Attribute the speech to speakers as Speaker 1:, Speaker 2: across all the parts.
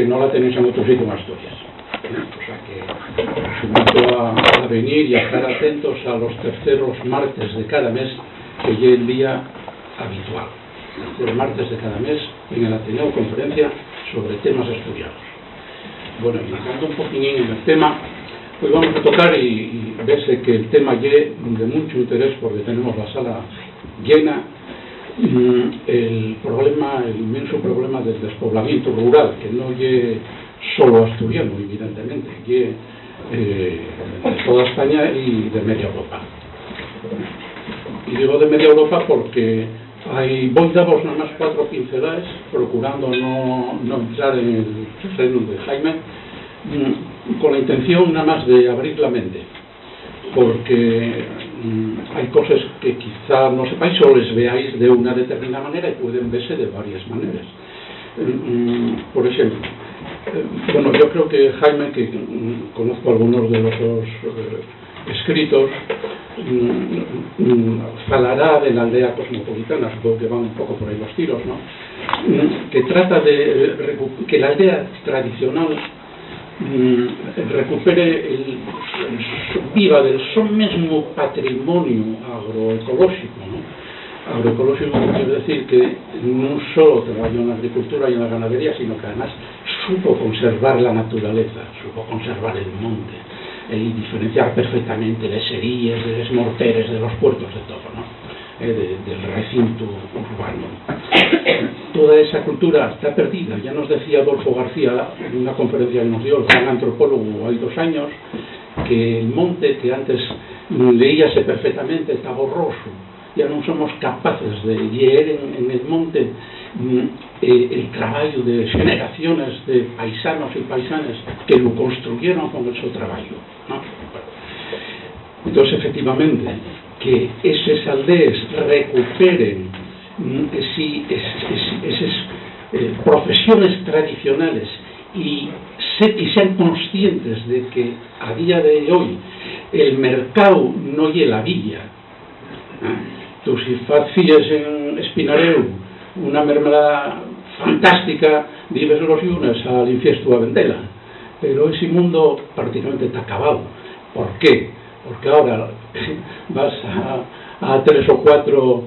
Speaker 1: que no la tenéis en otro sitio en Asturias. O sea que os invito a venir y a estar atentos a los terceros martes de cada mes, que ya es el día habitual. Tercer martes de cada mes en el Ateneo conferencia sobre temas asturianos. Bueno, y entrando un poquitín en el tema, pues vamos a tocar y verse que el tema es de mucho interés porque tenemos la sala llena. El inmenso problema del despoblamiento rural, que no es solo asturiano, evidentemente, es de toda España y de media Europa. Y digo de media Europa porque voy a daros nada más 4 pinceladas, procurando no entrar en el terreno de Jaime, con la intención nada más de abrir la mente, porque hay cosas que quizá no sepáis o les veáis de una determinada manera y pueden verse de varias maneras. Por ejemplo, bueno, yo creo que Jaime, que conozco algunos de los escritos, hablará de la aldea cosmopolitana, supongo que van un poco por ahí los tiros, ¿no? Que trata de que la aldea tradicional recupere viva del seu mesmo patrimonio agroecológico, ¿no? Agroecológico quiere decir que no solo trabajó en la agricultura y en la ganadería, sino que además supo conservar la naturaleza, supo conservar el monte y diferenciar perfectamente de seríes, de morteres, de los puertos, de todo, ¿no? Del recinto urbano. Toda esa cultura está perdida. Ya nos decía Adolfo García en una conferencia que nos dio el gran antropólogo hay 2 años, que el monte, que antes leíase perfectamente, está borroso. Ya no somos capaces de leer en el monte el trabajo de generaciones de paisanos y paisanas que lo construyeron con su trabajo, ¿no? Entonces, efectivamente, que esas aldeas recuperen esas profesiones tradicionales y sean conscientes de que a día de hoy el mercado no es la villa. Tú si facías en Espinareu una mermelada fantástica, vives los lunes al infiesto a vendela, pero ese mundo prácticamente está acabado. ¿Por qué? Porque ahora vas a 3 o 4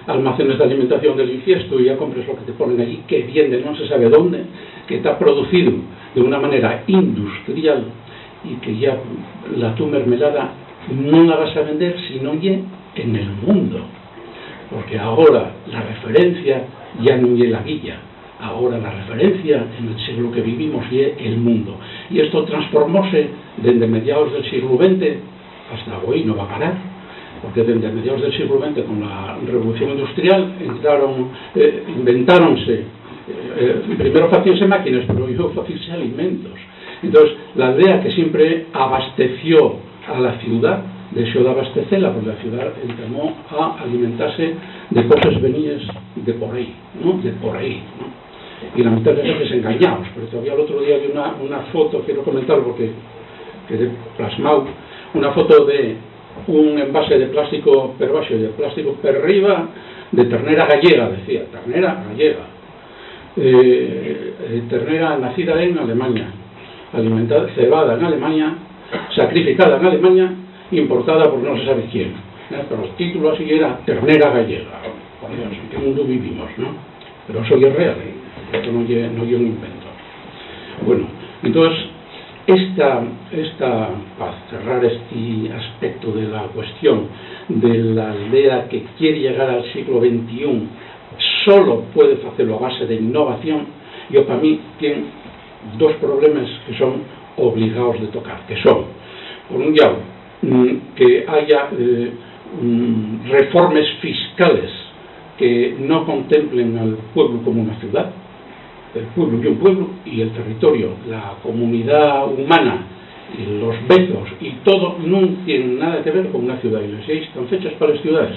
Speaker 1: almacenes de alimentación del infiesto y ya compras lo que te ponen allí, que viene no se sabe dónde, que está producido de una manera industrial y que ya tu mermelada no la vas a vender sino ya en el mundo, porque ahora la referencia ya no es la villa, ahora la referencia en el siglo que vivimos es el mundo, y esto transformóse desde mediados del siglo XX hasta hoy, no va a parar, porque desde mediados del siglo XX con la revolución industrial inventáronse, primero facíanse máquinas, pero luego facíanse alimentos. Entonces la aldea, que siempre abasteció a la ciudad, dejó de abastecerla, porque la ciudad empezó a alimentarse de cosas venidas de por ahí, ¿no? De por ahí, ¿no? Y lamentablemente engañados. Pero todavía el otro día vi una foto, quiero comentar porque quedé plasmado, una foto de un envase de plástico per baixo y de plástico per arriba de ternera gallega, decía, ternera gallega, ternera nacida en Alemania, alimentada, cebada en Alemania, sacrificada en Alemania, importada por no se sabe quién, ¿no? Pero el título así era ternera gallega. Por Dios, ¿en qué mundo vivimos, no? Pero eso es real, esto no es un invento. Bueno, entonces para cerrar este aspecto de la cuestión de la aldea que quiere llegar al siglo XXI, solo puede hacerlo a base de innovación. Yo, para mí, tiene 2 problemas que son obligados de tocar, que son, por un lado, que haya reformas fiscales que no contemplen al pueblo como una ciudad, el pueblo y un pueblo, y el territorio, la comunidad humana, y los vezos y todo no tienen nada que ver con una ciudad, y les están fechas para las ciudades,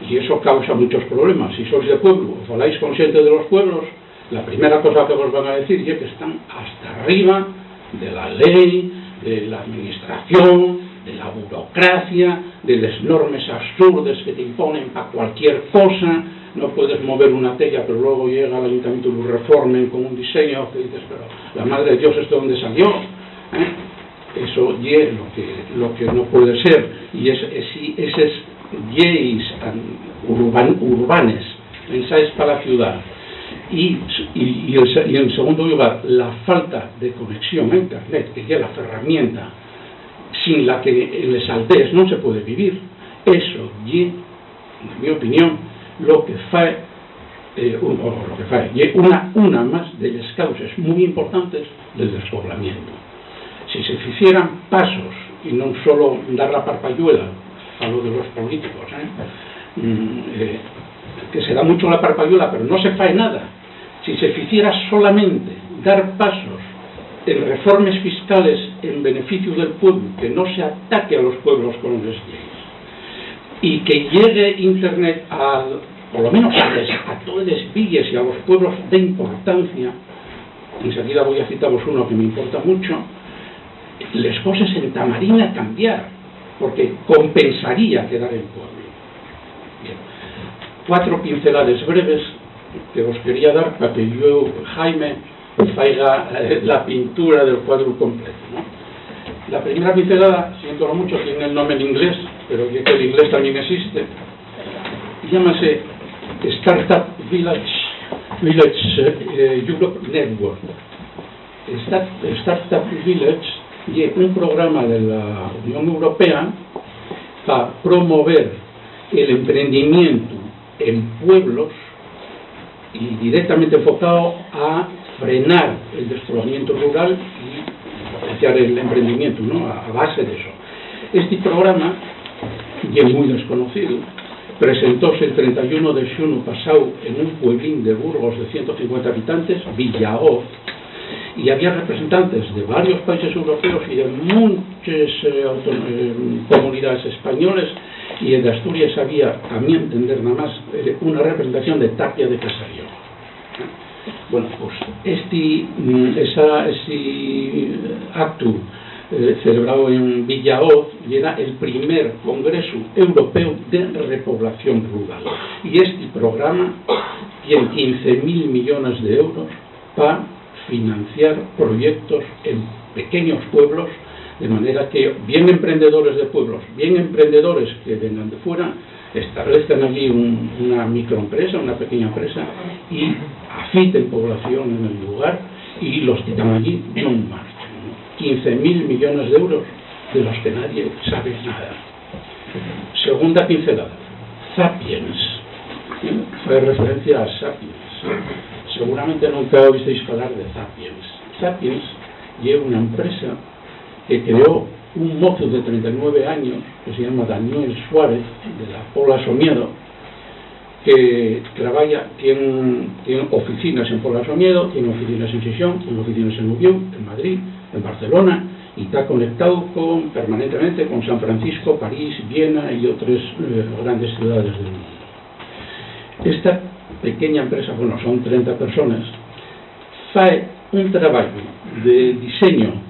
Speaker 1: y eso causa muchos problemas. Si sois de pueblo, os faláis consciente de los pueblos, la primera cosa que os van a decir es que están hasta arriba de la ley, de la administración, de la burocracia, de las normas absurdas que te imponen para cualquier cosa, no puedes mover una tella, pero luego llega al ayuntamiento y lo reformen con un diseño que dices, pero la madre de Dios, ¿esto dónde salió? Eso es lo que no puede ser, y esos lleis urbanes, pensáis para la ciudad, y en segundo lugar, la falta de conexión a Internet, que es la herramienta sin la que en les aldeas no se puede vivir. Eso y, en mi opinión, lo que fae una más de las causas muy importantes del despoblamiento. Si se hicieran pasos y no solo dar la parpayuela a lo de los políticos, que se da mucho la parpayuela pero no se fae nada. Si se hiciera solamente dar pasos en reformas fiscales en beneficio del pueblo, que no se ataque a los pueblos con las leyes, y que llegue Internet por lo menos a todas las villas y a los pueblos de importancia. Enseguida voy a citaros uno que me importa mucho. Las cosas en Tamarina cambiar, porque compensaría quedar en pueblo. Bien. 4 pinceladas breves que os quería dar para que yo, Jaime, haga la pintura del cuadro completo, ¿no? La primera pincelada, siento mucho, tiene el nombre en inglés, pero ya que el inglés también existe, llámase Startup Village Europe Network. Startup Village es un programa de la Unión Europea para promover el emprendimiento en pueblos y directamente enfocado a frenar el despoblamiento rural y potenciar el emprendimiento, ¿no? A base de eso. Este programa, y es muy desconocido, presentóse el 31 de junio pasado en un pueblín de Burgos de 150 habitantes, Villaoz, y había representantes de varios países europeos y de muchas comunidades españoles, y en Asturias había, a mi entender nada más, una representación de Tapia de Casario. Bueno, pues este acto celebrado en Villaoz era el primer Congreso Europeo de Repoblación Rural, y este programa tiene 15.000 millones de euros para financiar proyectos en pequeños pueblos, de manera que bien emprendedores de pueblos, bien emprendedores que vengan de fuera, establecen allí una microempresa, una pequeña empresa, y afiten población en el lugar y los quitan allí no marchan. 15.000 millones de euros de los que nadie sabe nada. Segunda pincelada, Sapiens. Fue referencia a Sapiens. Seguramente nunca oísteis hablar de Sapiens. Sapiens lleva una empresa que creó un mozo de 39 años que se llama Daniel Suárez, de la Pola Somiedo, que tiene oficinas en Pola Somiedo, tiene oficinas en Xixón, tiene oficinas en Ubiu, en Madrid, en Barcelona, y está conectado permanentemente con San Francisco, París, Viena y otras grandes ciudades del mundo. Esta pequeña empresa, bueno, son 30 personas, hace un trabajo de diseño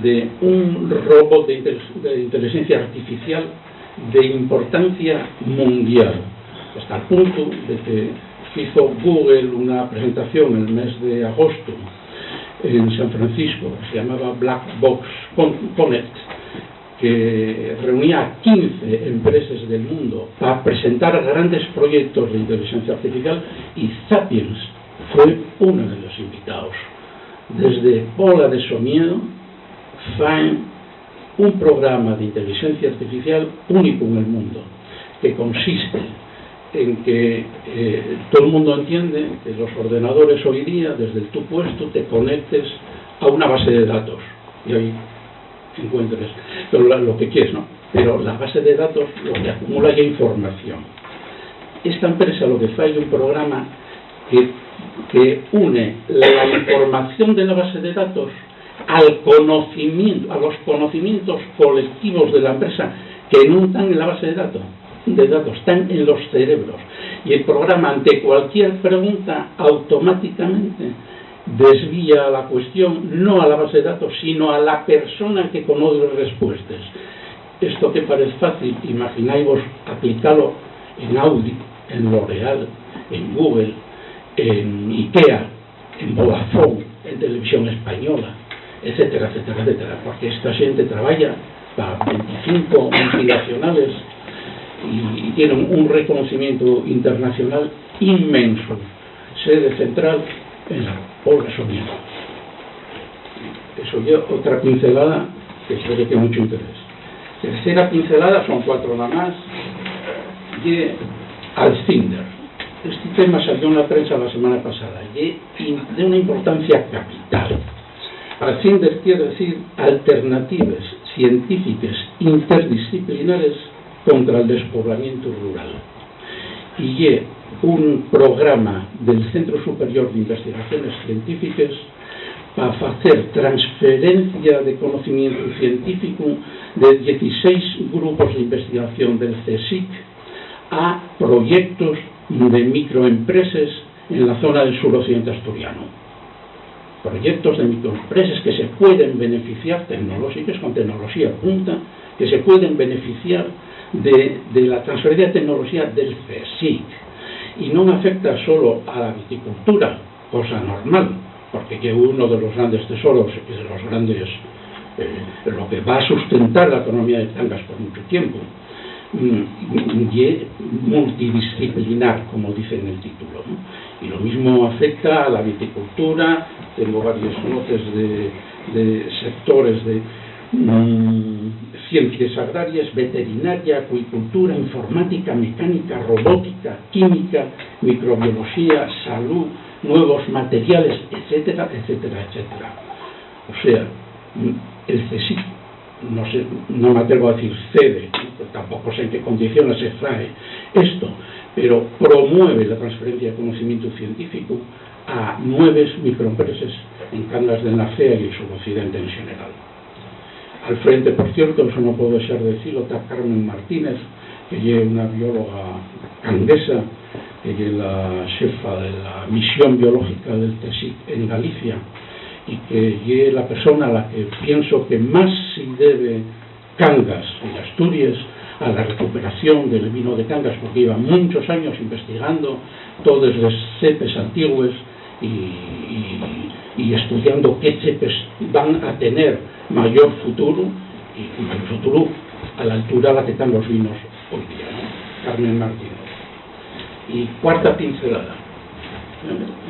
Speaker 1: de un robot de inteligencia artificial de importancia mundial, hasta el punto de que hizo Google una presentación en el mes de agosto en San Francisco, que se llamaba Black Box Connect, que reunía a 15 empresas del mundo para presentar grandes proyectos de inteligencia artificial, y Sapiens fue uno de los invitados. Desde Pola de Somiedo, FAEN, un programa de inteligencia artificial único en el mundo, que consiste en que todo el mundo entiende que los ordenadores hoy día, desde tu puesto, te conectes a una base de datos y ahí encuentres lo que quieres, ¿no? Pero la base de datos lo que acumula ya información. Esta empresa lo que hace es un programa que une la información de la base de datos al conocimiento, a los conocimientos colectivos de la empresa, que no están en la base de datos, están en los cerebros, y el programa, ante cualquier pregunta, automáticamente desvía la cuestión no a la base de datos, sino a la persona que conoce las respuestas. Esto que parece fácil, imagináis aplicarlo en Audi, en L'Oréal, en Google, en IKEA, en Vodafone, en Televisión Española, etcétera, etcétera, etcétera, porque esta gente trabaja para 25 multinacionales y tienen un reconocimiento internacional inmenso, sede central en la Pola Soñada. Eso ya otra pincelada que creo que tiene mucho interés. Tercera pincelada, son 4 nada más, de Alcindor. Este tema salió en la prensa la semana pasada y de una importancia capital. Alcindor quiere decir alternativas científicas interdisciplinares contra el despoblamiento rural. Y es un programa del Centro Superior de Investigaciones Científicas para hacer transferencia de conocimiento científico de 16 grupos de investigación del CSIC a proyectos de microempresas en la zona del suroccidente asturiano. Proyectos de microempresas que se pueden beneficiar, tecnológicas con tecnología punta, que se pueden beneficiar de la transferencia de tecnología del CSIC. Y no afecta solo a la viticultura, cosa normal, porque es uno de los grandes tesoros y de los grandes, lo que va a sustentar la economía de Cangas por mucho tiempo. Y es multidisciplinar, como dice en el título, ¿no? Y lo mismo afecta a la viticultura. Tengo varios notas de sectores de ciencias agrarias, veterinaria, acuicultura, informática, mecánica, robótica, química, microbiología, salud, nuevos materiales, etcétera, etcétera, etcétera. O sea, el CSIC, no me atrevo a decir cede, tampoco sé en qué condiciones se trae esto, pero promueve la transferencia de conocimiento científico a 9 microempresas en Cangas de Narcea y el suroccidente en general. Al frente, por cierto, eso no puedo dejar de decirlo, está Carmen Martínez, que es una bióloga canguesa, que es la jefa de la misión biológica del CSIC en Galicia, y que es la persona a la que pienso que más se debe Cangas y Asturias a la recuperación del vino de Cangas, porque lleva muchos años investigando todas las cepes antiguas y estudiando qué cepes van a tener mayor futuro, y mayor futuro a la altura a la que están los vinos hoy día, ¿no? Carmen Martínez. Y cuarta pincelada,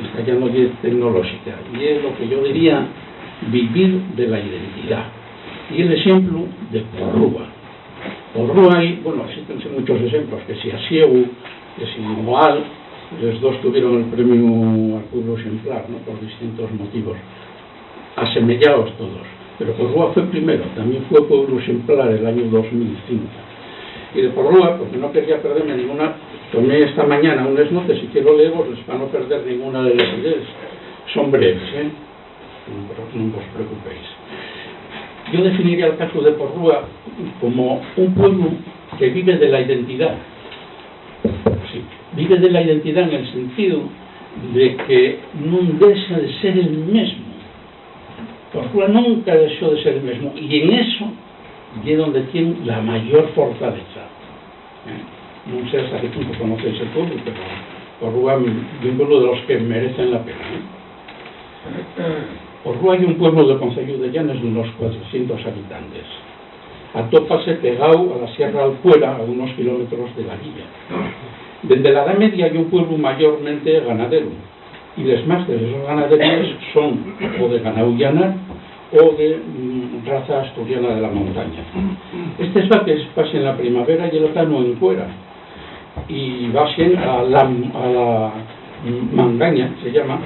Speaker 1: esta ya no es tecnológica, y es lo que yo diría vivir de la identidad. Y el ejemplo de Porrúa. Porrúa hay, bueno, existen muchos ejemplos, que si Asieu, que si Moal, los dos tuvieron el premio al pueblo ejemplar, ¿no? Por distintos motivos, asemejados todos. Pero Porrúa fue primero, también fue pueblo ejemplar el año 2005. Y de Porrúa, porque no quería perderme ninguna, tomé esta mañana unas notas y quiero leerlos para no perder ninguna de las ideas. Son breves, no os preocupéis. Yo definiría el caso de Porrúa como un pueblo que vive de la identidad. Sí, vive de la identidad en el sentido de que no deja de ser el mismo. Porrúa nunca dejó de ser el mismo, y en eso es donde tiene la mayor fortaleza. No sé hasta qué punto conocéis el pueblo, pero Porrúa es un pueblo de los que merecen la pena. Porrúa es un pueblo del concello de Llanes de unos 400 habitantes. Atópase pegado a la Sierra Alpuera, a unos kilómetros de la villa. Desde la Edad Media hay un pueblo mayormente ganadero, y las más de esos ganaderías son o de ganado llanar o de raza asturiana de la montaña. Estos vaques pasan la primavera y el otoño en cuera, y vayan a la mangaña, se llama,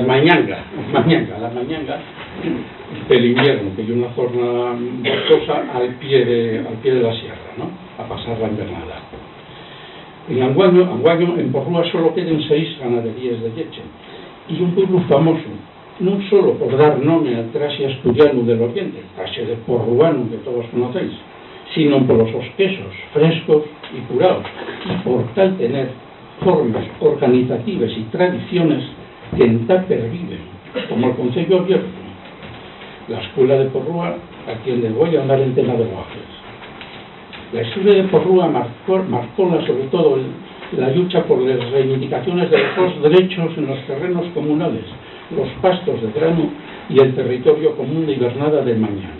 Speaker 1: mañanga, la mañanga del invierno, que es una zona boscosa al pie de la sierra, ¿no? A pasar la invernada. En Anguaño, en Porrúa, solo quedan 6 ganaderías de leche, y un pueblo famoso, no solo por dar nombre al trase asturiano del oriente, trase de porruano que todos conocéis, sino por los quesos frescos y curados, y por tal tener formas organizativas y tradiciones que en tal perviven, como el Concello Abierto. La escuela de Porrúa atiende voy a andar en tema de guajes. La historia de Porrúa marcóla sobre todo la lucha por las reivindicaciones de los derechos en los terrenos comunales, los pastos de grano y el territorio común de Hibernada de Mañanga.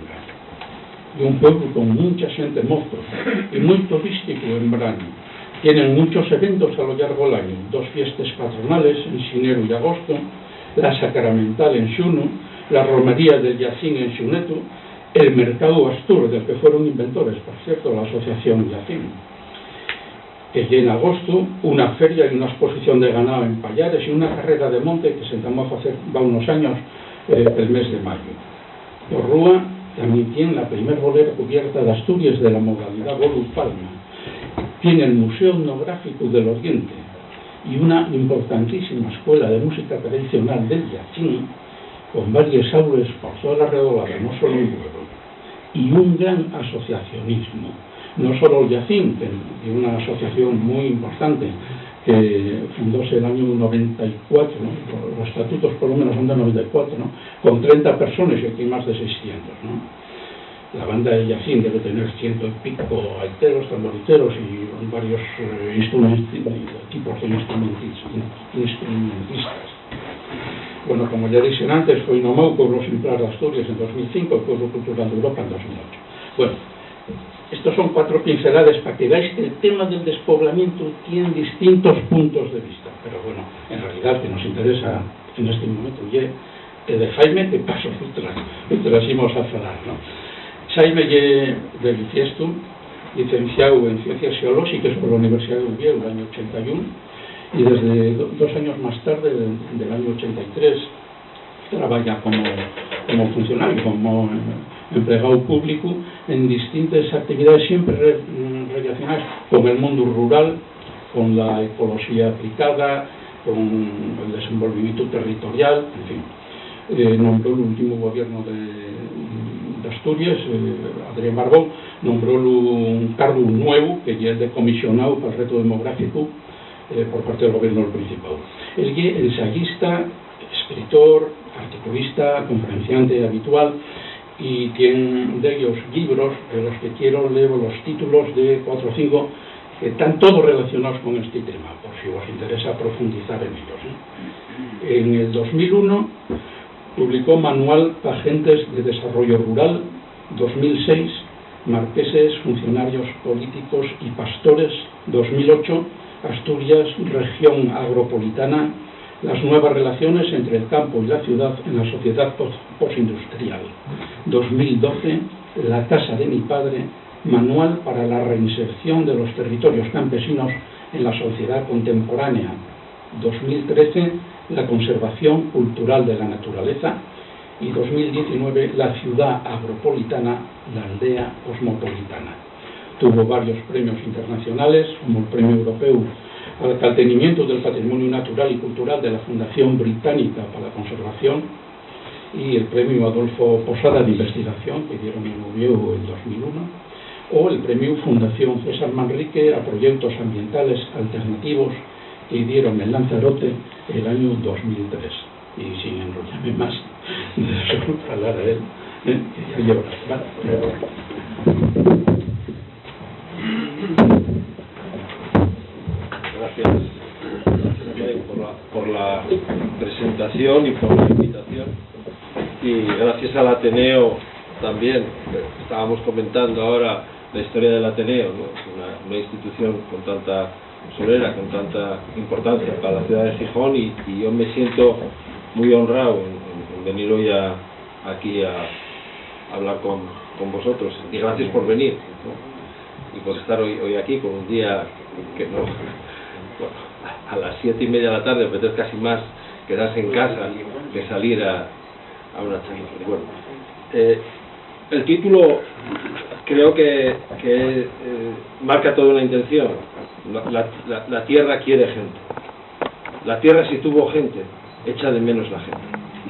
Speaker 1: De un pueblo con mucha xente mozo y muy turístico en verano. Tienen muchos eventos a lo largo del año, 2 fiestas patronales en xinero y agosto, la sacramental en xuno, la romería del Yacín en xuneto, el mercado Astur, del que fueron inventores, por cierto, la asociación Yacín. Y en agosto, una feria y una exposición de ganado en Pallares y una carrera de monte que se entamó a hacer va unos años, el mes de mayo. Por Rúa también tiene la primer bolera cubierta de Asturias de la modalidad Bolu Palma. Tiene el Museo Etnográfico del Oriente y una importantísima escuela de música tradicional del Yacín, con varias aulas por toda la redolada, no solo un pueblo, y un gran asociacionismo. No solo el Yacín, que una asociación muy importante que fundóse el año 94, ¿no? Los estatutos por lo menos son de 94, ¿no? Con 30 personas y aquí más de 600, ¿no? La banda de Yacín debe tener 100 y pico gaiteros, tamboriteros y varios equipos de instrumentistas. Bueno, como ya dije antes, fue nombrado Pueblo Singular de Asturias en 2005 y Pueblo Cultural de Europa en 2008. Bueno, estos son 4 pinceladas para que veáis que el tema del despoblamiento tiene distintos puntos de vista. Pero bueno, en realidad que nos interesa en este momento ya de Jaime, que paso íbamos a falar, ¿no? Jaime de Biciesto, licenciado en Ciencias Geológicas por la Universidad de Oviedo en el año 81 y desde 2 años más tarde, del año 83, trabaja como funcionario, como empleado público en distintas actividades siempre relacionadas con el mundo rural, con la ecología aplicada, con el desenvolvimiento territorial, en fin. Nombró el último gobierno de Asturias, Adrián Barbón, nombró un cargo nuevo que ya es de comisionado para el reto demográfico por parte del gobierno del Principado. Es ensayista, escritor, articulista, conferenciante habitual, y tiene de ellos libros de los que quiero leer los títulos de 4 o 5 que están todos relacionados con este tema, por si os interesa profundizar en ellos. En el 2001 publicó Manual para Gentes de Desarrollo Rural, 2006 Marqueses, Funcionarios Políticos y Pastores, 2008 Asturias, Región Agropolitana, las nuevas relaciones entre el campo y la ciudad en la sociedad postindustrial, 2012 La casa de mi padre, Manual para la reinserción de los territorios campesinos en la sociedad contemporánea, 2013 La conservación cultural de la naturaleza y 2019 La ciudad agropolitana, la aldea cosmopolitana. Tuvo varios premios internacionales, como el Premio Europeo al Mantenimiento del Patrimonio Natural y Cultural de la Fundación Británica para la Conservación y el Premio Adolfo Posada de Investigación, que dieron en Oviedo en 2001, o el Premio Fundación César Manrique a Proyectos Ambientales Alternativos, que dieron en Lanzarote el año 2003. Y sin enrollarme más, de solo hablar a él, que ya lleva
Speaker 2: Gracias por la presentación y por la invitación, y gracias al Ateneo también. Estábamos comentando ahora la historia del Ateneo, ¿no? Una institución con tanta solera, con tanta importancia para la ciudad de Gijón, y yo me siento muy honrado en venir hoy aquí a hablar con vosotros, y gracias por venir, ¿no? Y por estar hoy aquí con un día que no, bueno, a las 7:30 de la tarde apetece casi más quedarse en casa que salir a una charla. Bueno, el título creo que marca toda una intención. La tierra quiere gente. La tierra, si tuvo gente, echa de menos la gente.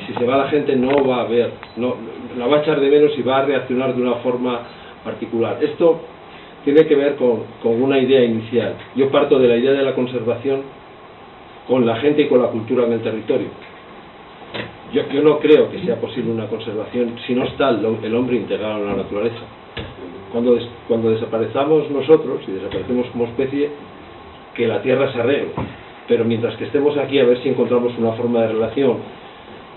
Speaker 2: Y si se va la gente, no va a ver, no, la va a echar de menos y va a reaccionar de una forma particular. Esto tiene que ver con una idea inicial. Yo parto de la idea de la conservación con la gente y con la cultura en el territorio. Yo no creo que sea posible una conservación si no está el hombre integrado en la naturaleza. Cuando desaparezcamos nosotros y desaparecemos como especie, que la tierra se arregle, pero mientras que estemos aquí a ver si encontramos una forma de relación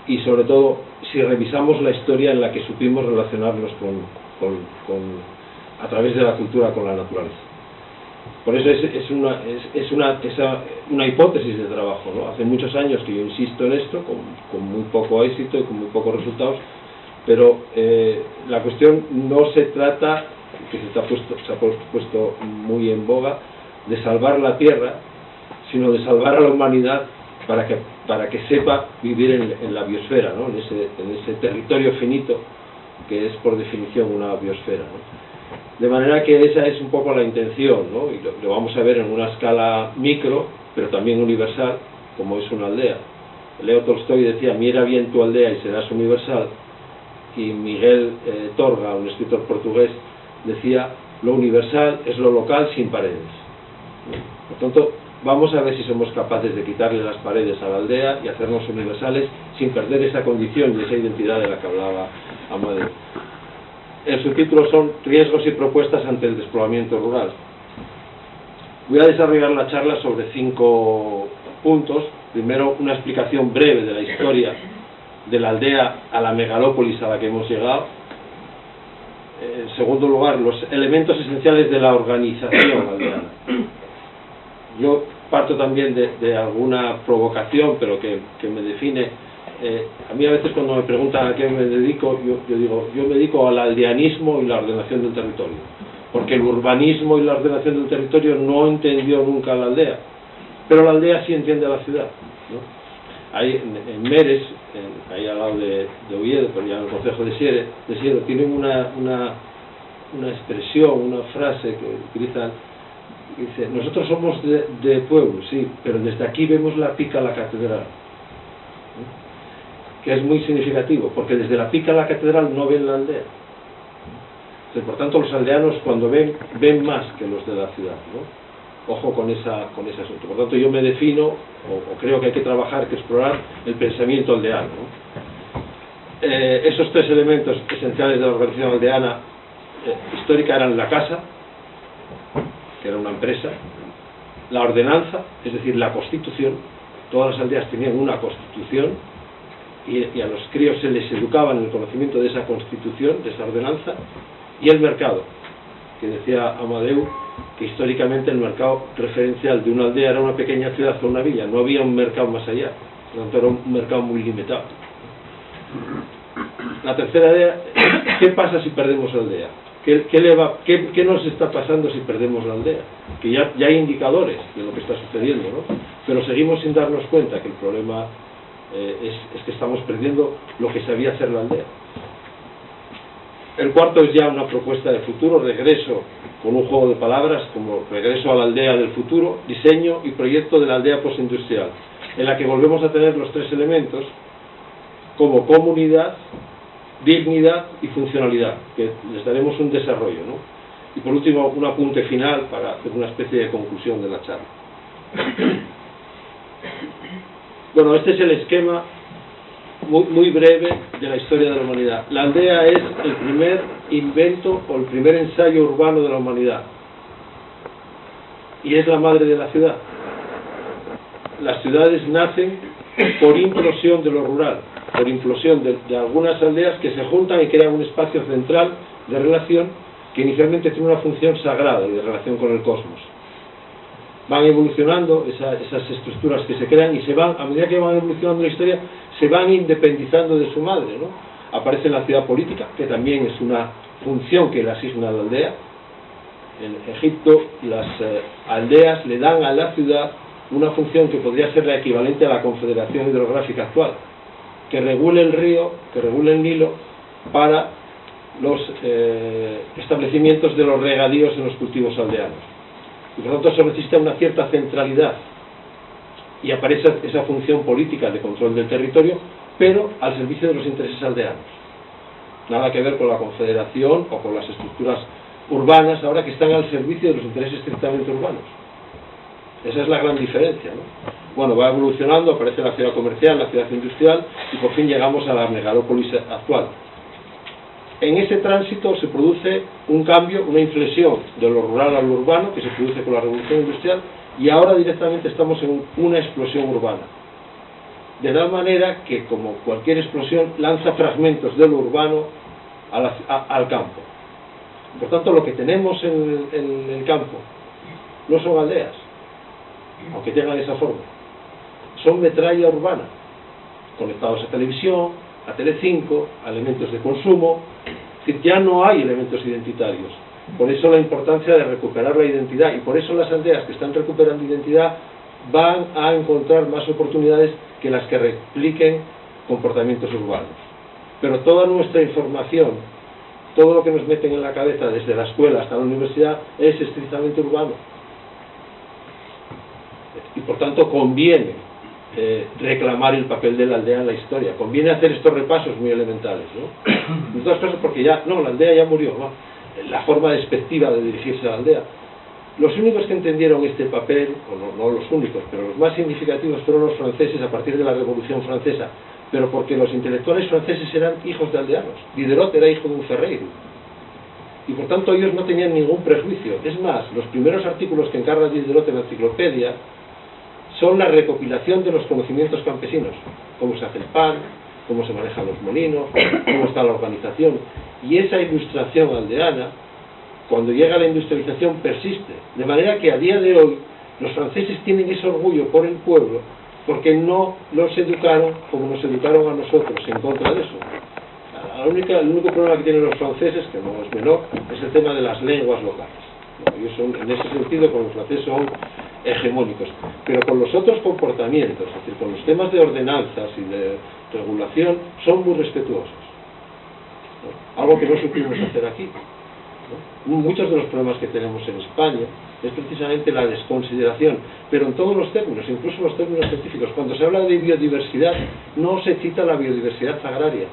Speaker 2: y sobre todo si revisamos la historia en la que supimos relacionarnos a través de la cultura con la naturaleza. Por eso es una hipótesis de trabajo, ¿no? Hace muchos años que yo insisto en esto, con muy poco éxito y con muy pocos resultados, pero la cuestión no se trata, que se ha puesto muy en boga, de salvar la Tierra, sino de salvar a la humanidad para que sepa vivir en la biosfera, ¿no? en ese territorio finito que es por definición una biosfera, ¿no? De manera que esa es un poco la intención, ¿no? Y lo vamos a ver en una escala micro, pero también universal, como es una aldea. Leo Tolstoy decía: mira bien tu aldea y serás universal, y Miguel Torga, un escritor portugués, decía: lo universal es lo local sin paredes. Por tanto, vamos a ver si somos capaces de quitarle las paredes a la aldea y hacernos universales sin perder esa condición y esa identidad de la que hablaba Amadeu. El subtítulo son riesgos y propuestas ante el despoblamiento rural. Voy a desarrollar la charla sobre 5 puntos. Primero, una explicación breve de la historia de la aldea a la megalópolis a la que hemos llegado. En segundo lugar, los elementos esenciales de la organización aldeana. Yo parto también de alguna provocación, pero que me define. A mí a veces cuando me preguntan a qué me dedico, yo digo, yo me dedico al aldeanismo y la ordenación del territorio, porque el urbanismo y la ordenación del territorio no entendió nunca a la aldea, pero la aldea sí entiende a la ciudad, ¿no? Ahí en Meres, ahí al lado de Oviedo, pero ya en el concejo de Siero, tienen una expresión, una frase que utilizan, dice: nosotros somos de pueblo, sí, pero desde aquí vemos la pica a la catedral, que es muy significativo, porque desde la pica a la catedral no ven la aldea. Entonces, por tanto, los aldeanos cuando ven más que los de la ciudad, ¿no? Ojo con ese asunto. Por tanto, yo me defino, o creo que hay que trabajar, que explorar el pensamiento aldeano, ¿no? Esos 3 elementos esenciales de la organización aldeana histórica eran la casa, que era una empresa, la ordenanza, es decir, la constitución. Todas las aldeas tenían una constitución, y a los críos se les educaba en el conocimiento de esa constitución, de esa ordenanza, y el mercado, que decía Amadeu que históricamente el mercado referencial de una aldea era una pequeña ciudad o una villa, no había un mercado más allá, por lo tanto era un mercado muy limitado. La tercera idea: ¿qué pasa si perdemos la aldea? ¿Qué nos está pasando si perdemos la aldea? Que ya hay indicadores de lo que está sucediendo, ¿no? Pero seguimos sin darnos cuenta que el problema es que estamos perdiendo lo que sabía hacer la aldea. El cuarto es ya una propuesta de futuro, regreso con un juego de palabras, como regreso a la aldea del futuro, diseño y proyecto de la aldea postindustrial, en la que volvemos a tener los 3 elementos como comunidad, dignidad y funcionalidad, que les daremos un desarrollo, ¿no? Y por último, un apunte final para hacer una especie de conclusión de la charla. Bueno, este es el esquema muy breve de la historia de la humanidad. La aldea es el primer invento o el primer ensayo urbano de la humanidad, y es la madre de la ciudad. Las ciudades nacen por implosión de lo rural, por implosión de algunas aldeas que se juntan y crean un espacio central de relación que inicialmente tiene una función sagrada y de relación con el cosmos. Van evolucionando esas estructuras que se crean, y a medida que van evolucionando la historia, se van independizando de su madre, ¿no? Aparece la ciudad política, que también es una función que le asigna a la aldea. En Egipto, las aldeas le dan a la ciudad una función que podría ser la equivalente a la Confederación Hidrográfica actual, que regule el río, que regule el Nilo para los establecimientos de los regadíos en los cultivos aldeanos. Y por lo tanto se necesita una cierta centralidad, y aparece esa función política de control del territorio, pero al servicio de los intereses aldeanos. Nada que ver con la confederación o con las estructuras urbanas ahora, que están al servicio de los intereses estrictamente urbanos. Esa es la gran diferencia, ¿no? Bueno, va evolucionando, aparece la ciudad comercial, la ciudad industrial, y por fin llegamos a la megalópolis actual. En ese tránsito se produce un cambio, una inflexión de lo rural a lo urbano, que se produce con la revolución industrial, y ahora directamente estamos en una explosión urbana. De tal manera que, como cualquier explosión, lanza fragmentos de lo urbano al campo. Por tanto, lo que tenemos en el campo no son aldeas, aunque tengan esa forma. Son metralla urbana, conectados a televisión, a Telecinco, a elementos de consumo. Es decir, ya no hay elementos identitarios. Por eso la importancia de recuperar la identidad, y por eso las aldeas que están recuperando identidad van a encontrar más oportunidades que las que repliquen comportamientos urbanos. Pero toda nuestra información, todo lo que nos meten en la cabeza desde la escuela hasta la universidad es estrictamente urbano. Y por tanto conviene reclamar el papel de la aldea en la historia. Conviene hacer estos repasos muy elementales, ¿no? En todas cosas, porque ya, no, la aldea ya murió, ¿no? La forma despectiva de dirigirse a la aldea. Los únicos que entendieron este papel, o no los únicos, pero los más significativos fueron los franceses a partir de la Revolución Francesa, pero porque los intelectuales franceses eran hijos de aldeanos. Diderot era hijo de un ferreiro. Y por tanto ellos no tenían ningún prejuicio. Es más, los primeros artículos que encarga Diderot en la enciclopedia son la recopilación de los conocimientos campesinos. Cómo se hace el pan, cómo se manejan los molinos, cómo está la organización. Y esa ilustración aldeana, cuando llega la industrialización, persiste. De manera que a día de hoy los franceses tienen ese orgullo por el pueblo, porque no los educaron como nos educaron a nosotros en contra de eso. El único problema que tienen los franceses, que no es menor, es el tema de las lenguas locales. Ellos son, en ese sentido, con los franceses son hegemónicos. Pero con los otros comportamientos, es decir, con los temas de ordenanzas y de regulación, son muy respetuosos. Algo que no supimos hacer aquí. Muchos de los problemas que tenemos en España es precisamente la desconsideración, pero en todos los términos, incluso los términos científicos. Cuando se habla de biodiversidad, no se cita la biodiversidad agraria.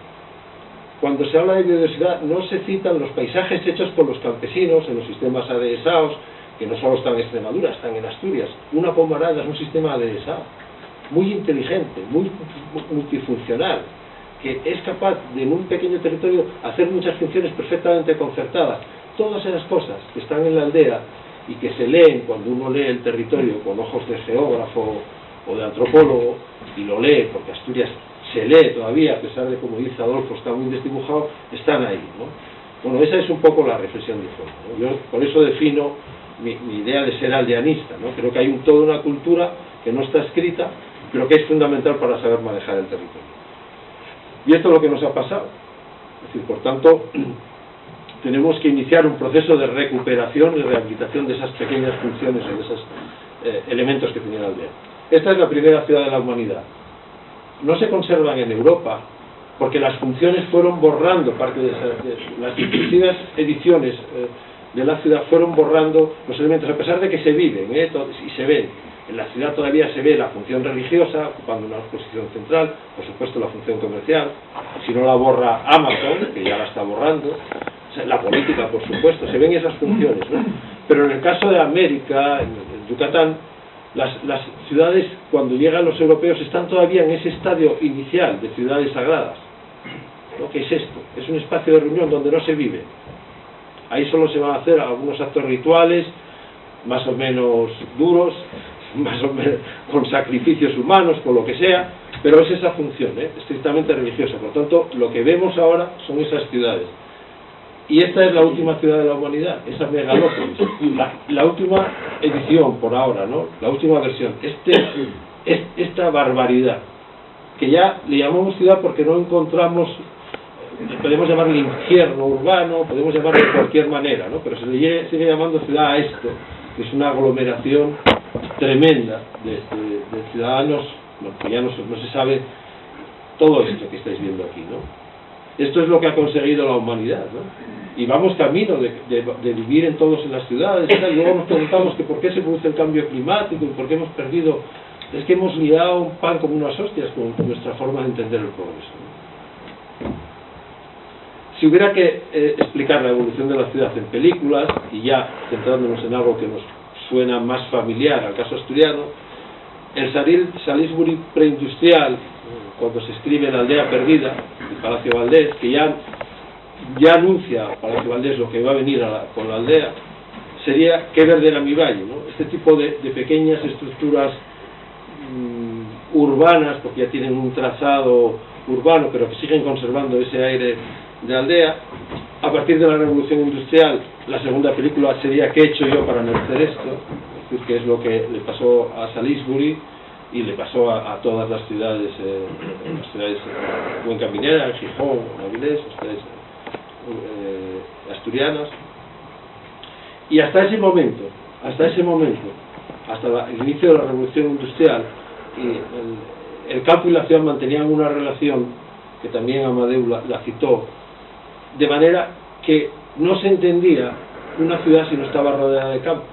Speaker 2: Cuando se habla de biodiversidad, no se citan los paisajes hechos por los campesinos en los sistemas adhesados, que no solo están en Extremadura, están en Asturias. Una pomarada es un sistema adhesado, muy inteligente, muy multifuncional, que es capaz de, en un pequeño territorio, hacer muchas funciones perfectamente concertadas. Todas esas cosas que están en la aldea y que se leen cuando uno lee el territorio con ojos de geógrafo o de antropólogo, y lo lee porque Asturias se lee todavía, a pesar de, como dice Adolfo, está muy desdibujado, están ahí, ¿no? Bueno, esa es un poco la reflexión de fondo, ¿no? Yo por eso defino mi idea de ser aldeanista, ¿no? Creo que hay toda una cultura que no está escrita, pero que es fundamental para saber manejar el territorio. Y esto es lo que nos ha pasado. Es decir, por tanto, tenemos que iniciar un proceso de recuperación y rehabilitación de esas pequeñas funciones y de esos elementos que tenía la aldea. Esta es la primera ciudad de la humanidad. No se conservan en Europa porque las funciones fueron borrando parte de las sucesivas ediciones de la ciudad, fueron borrando los elementos, a pesar de que se viven y se ven. En la ciudad todavía se ve la función religiosa ocupando una posición central, por supuesto la función comercial, si no la borra Amazon, que ya la está borrando, la política, por supuesto, se ven esas funciones, ¿no? Pero en el caso de América, en Yucatán, las ciudades, cuando llegan los europeos, están todavía en ese estadio inicial de ciudades sagradas. ¿No? ¿Qué es esto? Es un espacio de reunión donde no se vive. Ahí solo se van a hacer algunos actos rituales, más o menos duros, más o menos con sacrificios humanos, con lo que sea, pero es esa función, estrictamente religiosa. Por lo tanto, lo que vemos ahora son esas ciudades. Y esta es la última ciudad de la humanidad, esa megalópolis, la última edición por ahora, ¿no? La última versión. Esta barbaridad, que ya le llamamos ciudad porque no encontramos, podemos llamarle infierno urbano, podemos llamarlo de cualquier manera, ¿no? Pero se le sigue llamando ciudad a esto, que es una aglomeración tremenda de ciudadanos, que ya no se sabe todo esto que estáis viendo aquí, ¿no? Esto es lo que ha conseguido la humanidad, ¿no? Y vamos camino de vivir en todos en las ciudades, y luego nos preguntamos que por qué se produce el cambio climático y por qué hemos perdido. Es que hemos liado un pan como unas hostias con nuestra forma de entender el progreso, ¿no? Si hubiera que explicar la evolución de la ciudad en películas, y ya centrándonos en algo que nos suena más familiar al caso asturiano, el Salisbury preindustrial, cuando se escribe La aldea perdida, el Palacio Valdés, que ya anuncia Palacio Valdés lo que va a venir con la aldea, sería Qué verde era mi valle, ¿no? este tipo de pequeñas estructuras urbanas, porque ya tienen un trazado urbano, pero que siguen conservando ese aire de aldea. A partir de la Revolución Industrial, la segunda película sería ¿Qué he hecho yo para merecer esto? Es decir, que es lo que le pasó a Salisbury y le pasó a todas las ciudades buencamineras, Gijón, Avilés, ciudades asturianas. Y hasta ese momento, hasta el inicio de la Revolución Industrial, y el campo y la ciudad mantenían una relación que también Amadeu la citó, de manera que no se entendía una ciudad si no estaba rodeada de campo,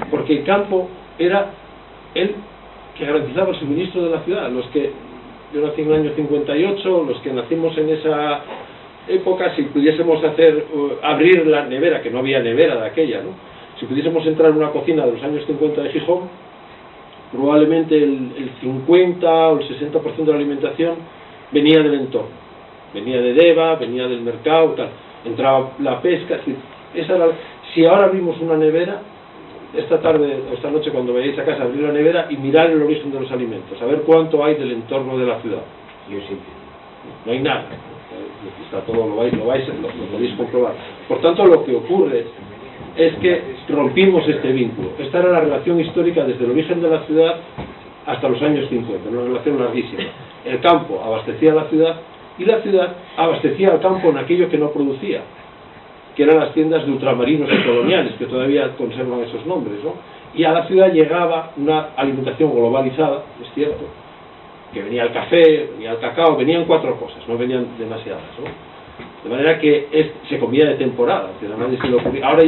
Speaker 2: porque el campo era el que garantizaba el suministro de la ciudad. Yo nací en el año 58, los que nacimos en esa época, si pudiésemos abrir la nevera, que no había nevera de aquella, ¿no? Si pudiésemos entrar en una cocina de los años 50 de Gijón, probablemente el 50 o el 60% de la alimentación venía del entorno, venía de Deva, venía del mercado, tal. Entraba la pesca. Si ahora abrimos una nevera, esta tarde o esta noche cuando vayáis a casa, abrir la nevera y mirar el origen de los alimentos, a ver cuánto hay del entorno de la ciudad. No hay nada, está todo, lo podéis comprobar. Por tanto, lo que ocurre es que rompimos este vínculo. Esta era la relación histórica desde el origen de la ciudad hasta los años 50, una relación larguísima. El campo abastecía a la ciudad y la ciudad abastecía al campo en aquello que no producía, que eran las tiendas de ultramarinos y coloniales, que todavía conservan esos nombres, ¿no? Y a la ciudad llegaba una alimentación globalizada, es cierto, que venía el café, venía el cacao, venían 4 cosas, no venían demasiadas, ¿no? De manera que se comía de temporada, que a nadie se le ocurría. Ahora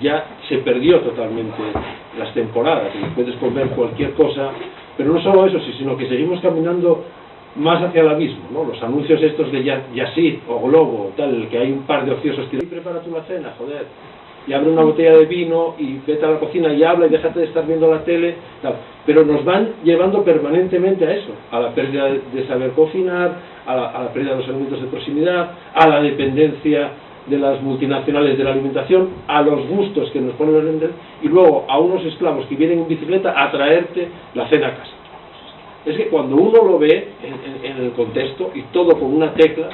Speaker 2: ya se perdió totalmente las temporadas, y puedes comer cualquier cosa, pero no solo eso, sino que seguimos caminando más hacia el abismo, ¿no? Los anuncios estos de Yasid o Globo, tal, el que hay un par de ociosos tirando, y prepara tú la cena, joder, y abre una botella de vino y vete a la cocina y habla y déjate de estar viendo la tele, tal. Pero nos van llevando permanentemente a eso, a la pérdida de saber cocinar, a la pérdida de los alimentos de proximidad, a la dependencia de las multinacionales de la alimentación, a los gustos que nos ponen los vendedores, y luego a unos esclavos que vienen en bicicleta a traerte la cena a casa. Es que cuando uno lo ve en el contexto, y todo con una tecla,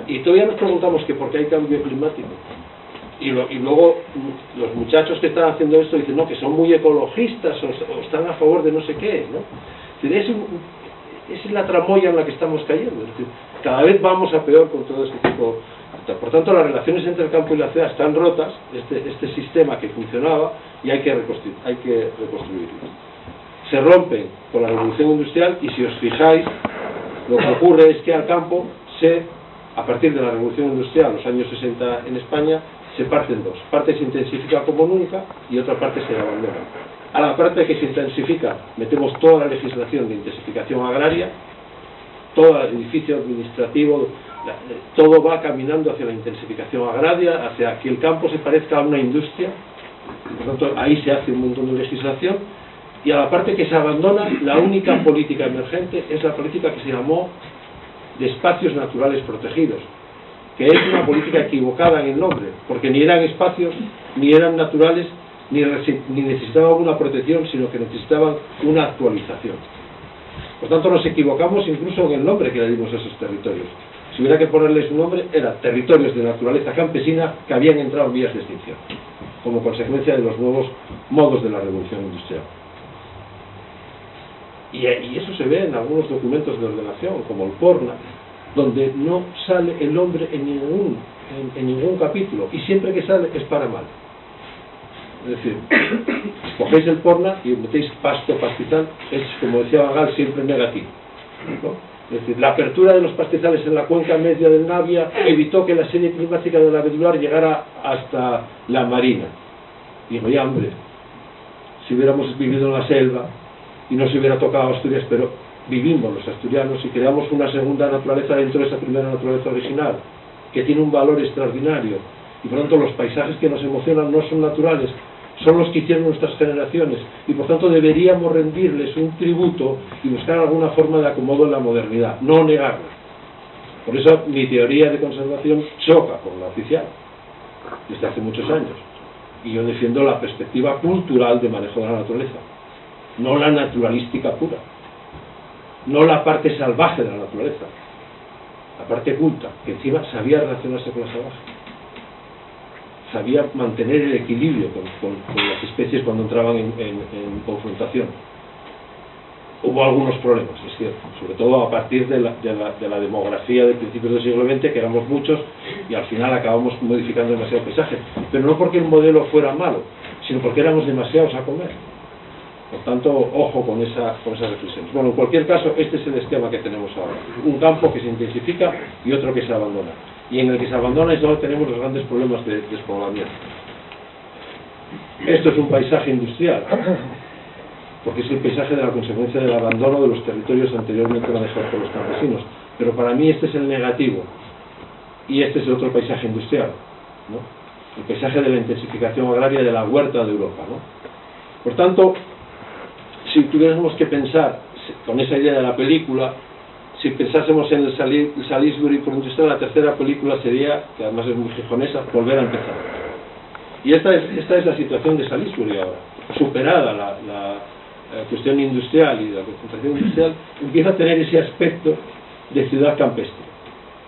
Speaker 2: y todavía nos preguntamos que por qué hay cambio climático, y luego los muchachos que están haciendo esto dicen no, que son muy ecologistas o están a favor de no sé qué, ¿no? Es decir, esa es la tramoya en la que estamos cayendo. Es decir, cada vez vamos a peor con todo este tipo. Por tanto, las relaciones entre el campo y la ciudad están rotas, este sistema que funcionaba, y hay que reconstruirlo. Se rompen con la revolución industrial, y si os fijáis, lo que ocurre es que al campo a partir de la revolución industrial, los años 60 en España, se parte en dos. Parte se intensifica como nunca y otra parte se abandona. A la parte que se intensifica metemos toda la legislación de intensificación agraria, todo el edificio administrativo, todo va caminando hacia la intensificación agraria, hacia que el campo se parezca a una industria, y por tanto ahí se hace un montón de legislación. Y a la parte que se abandona, la única política emergente es la política que se llamó de espacios naturales protegidos, que es una política equivocada en el nombre, porque ni eran espacios, ni eran naturales, ni necesitaban una protección, sino que necesitaban una actualización. Por tanto, nos equivocamos incluso en el nombre que le dimos a esos territorios. Si hubiera que ponerles un nombre, eran territorios de naturaleza campesina que habían entrado en vías de extinción, como consecuencia de los nuevos modos de la revolución industrial. Y eso se ve en algunos documentos de ordenación, como el PORNA, donde no sale el hombre en ningún capítulo, y siempre que sale es para mal. Es decir, cogéis el PORNA y metéis pasto, pastizal, es, como decía Bagal, siempre negativo, ¿no? Es decir, la apertura de los pastizales en la cuenca media del Navia evitó que la serie climática de la Bedular llegara hasta la Marina. Digo, ya hombre, si hubiéramos vivido en la selva y no se hubiera tocado Asturias, pero vivimos los asturianos y creamos una segunda naturaleza dentro de esa primera naturaleza original, que tiene un valor extraordinario, y por tanto los paisajes que nos emocionan no son naturales, son los que hicieron nuestras generaciones, y por tanto deberíamos rendirles un tributo y buscar alguna forma de acomodo en la modernidad, no negarla. Por eso mi teoría de conservación choca con la oficial desde hace muchos años. Y yo defiendo la perspectiva cultural de manejo de la naturaleza, no la naturalística pura, no la parte salvaje de la naturaleza, la parte culta, que encima sabía relacionarse con la salvaje, sabía mantener el equilibrio con las especies cuando entraban en confrontación. Hubo algunos problemas, es cierto, sobre todo a partir de la demografía de principios del siglo XX, que éramos muchos, y al final acabamos modificando demasiado el paisaje, pero no porque el modelo fuera malo, sino porque éramos demasiados a comer. Por tanto, ojo con esas reflexiones. Bueno, en cualquier caso, este es el esquema que tenemos ahora. Un campo que se intensifica y otro que se abandona. Y en el que se abandona es donde tenemos los grandes problemas de despoblamiento. Esto es un paisaje industrial, porque es el paisaje de la consecuencia del abandono de los territorios anteriormente manejados por los campesinos. Pero para mí este es el negativo, y este es el otro paisaje industrial, ¿no? El paisaje de la intensificación agraria de la huerta de Europa, ¿no? Por tanto, si tuviéramos que pensar, con esa idea de la película, si pensásemos en el Salisbury por industrial, la tercera película sería, que además es muy gijonesa, Volver a empezar. Y esta es la situación de Salisbury ahora. Superada la cuestión industrial y la concentración industrial, empieza a tener ese aspecto de ciudad campestre,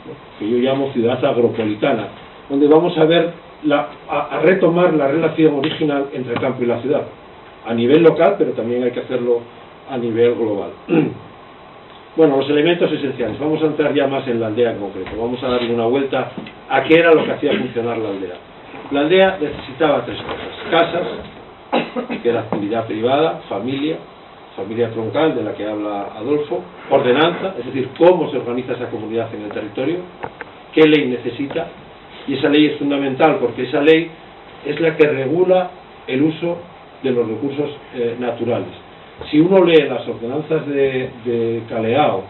Speaker 2: ¿no? Que yo llamo ciudad agropolitana, donde vamos a ver a retomar la relación original entre el campo y la ciudad, a nivel local, pero también hay que hacerlo a nivel global. Bueno, los elementos esenciales. Vamos a entrar ya más en la aldea en concreto. Vamos a darle una vuelta a qué era lo que hacía funcionar la aldea. La aldea necesitaba tres cosas: casas, que era actividad privada; familia troncal, de la que habla Adolfo; ordenanza, es decir, cómo se organiza esa comunidad en el territorio; qué ley necesita. Y esa ley es fundamental, porque esa ley es la que regula el uso de los recursos naturales. Si uno lee las ordenanzas de Caleao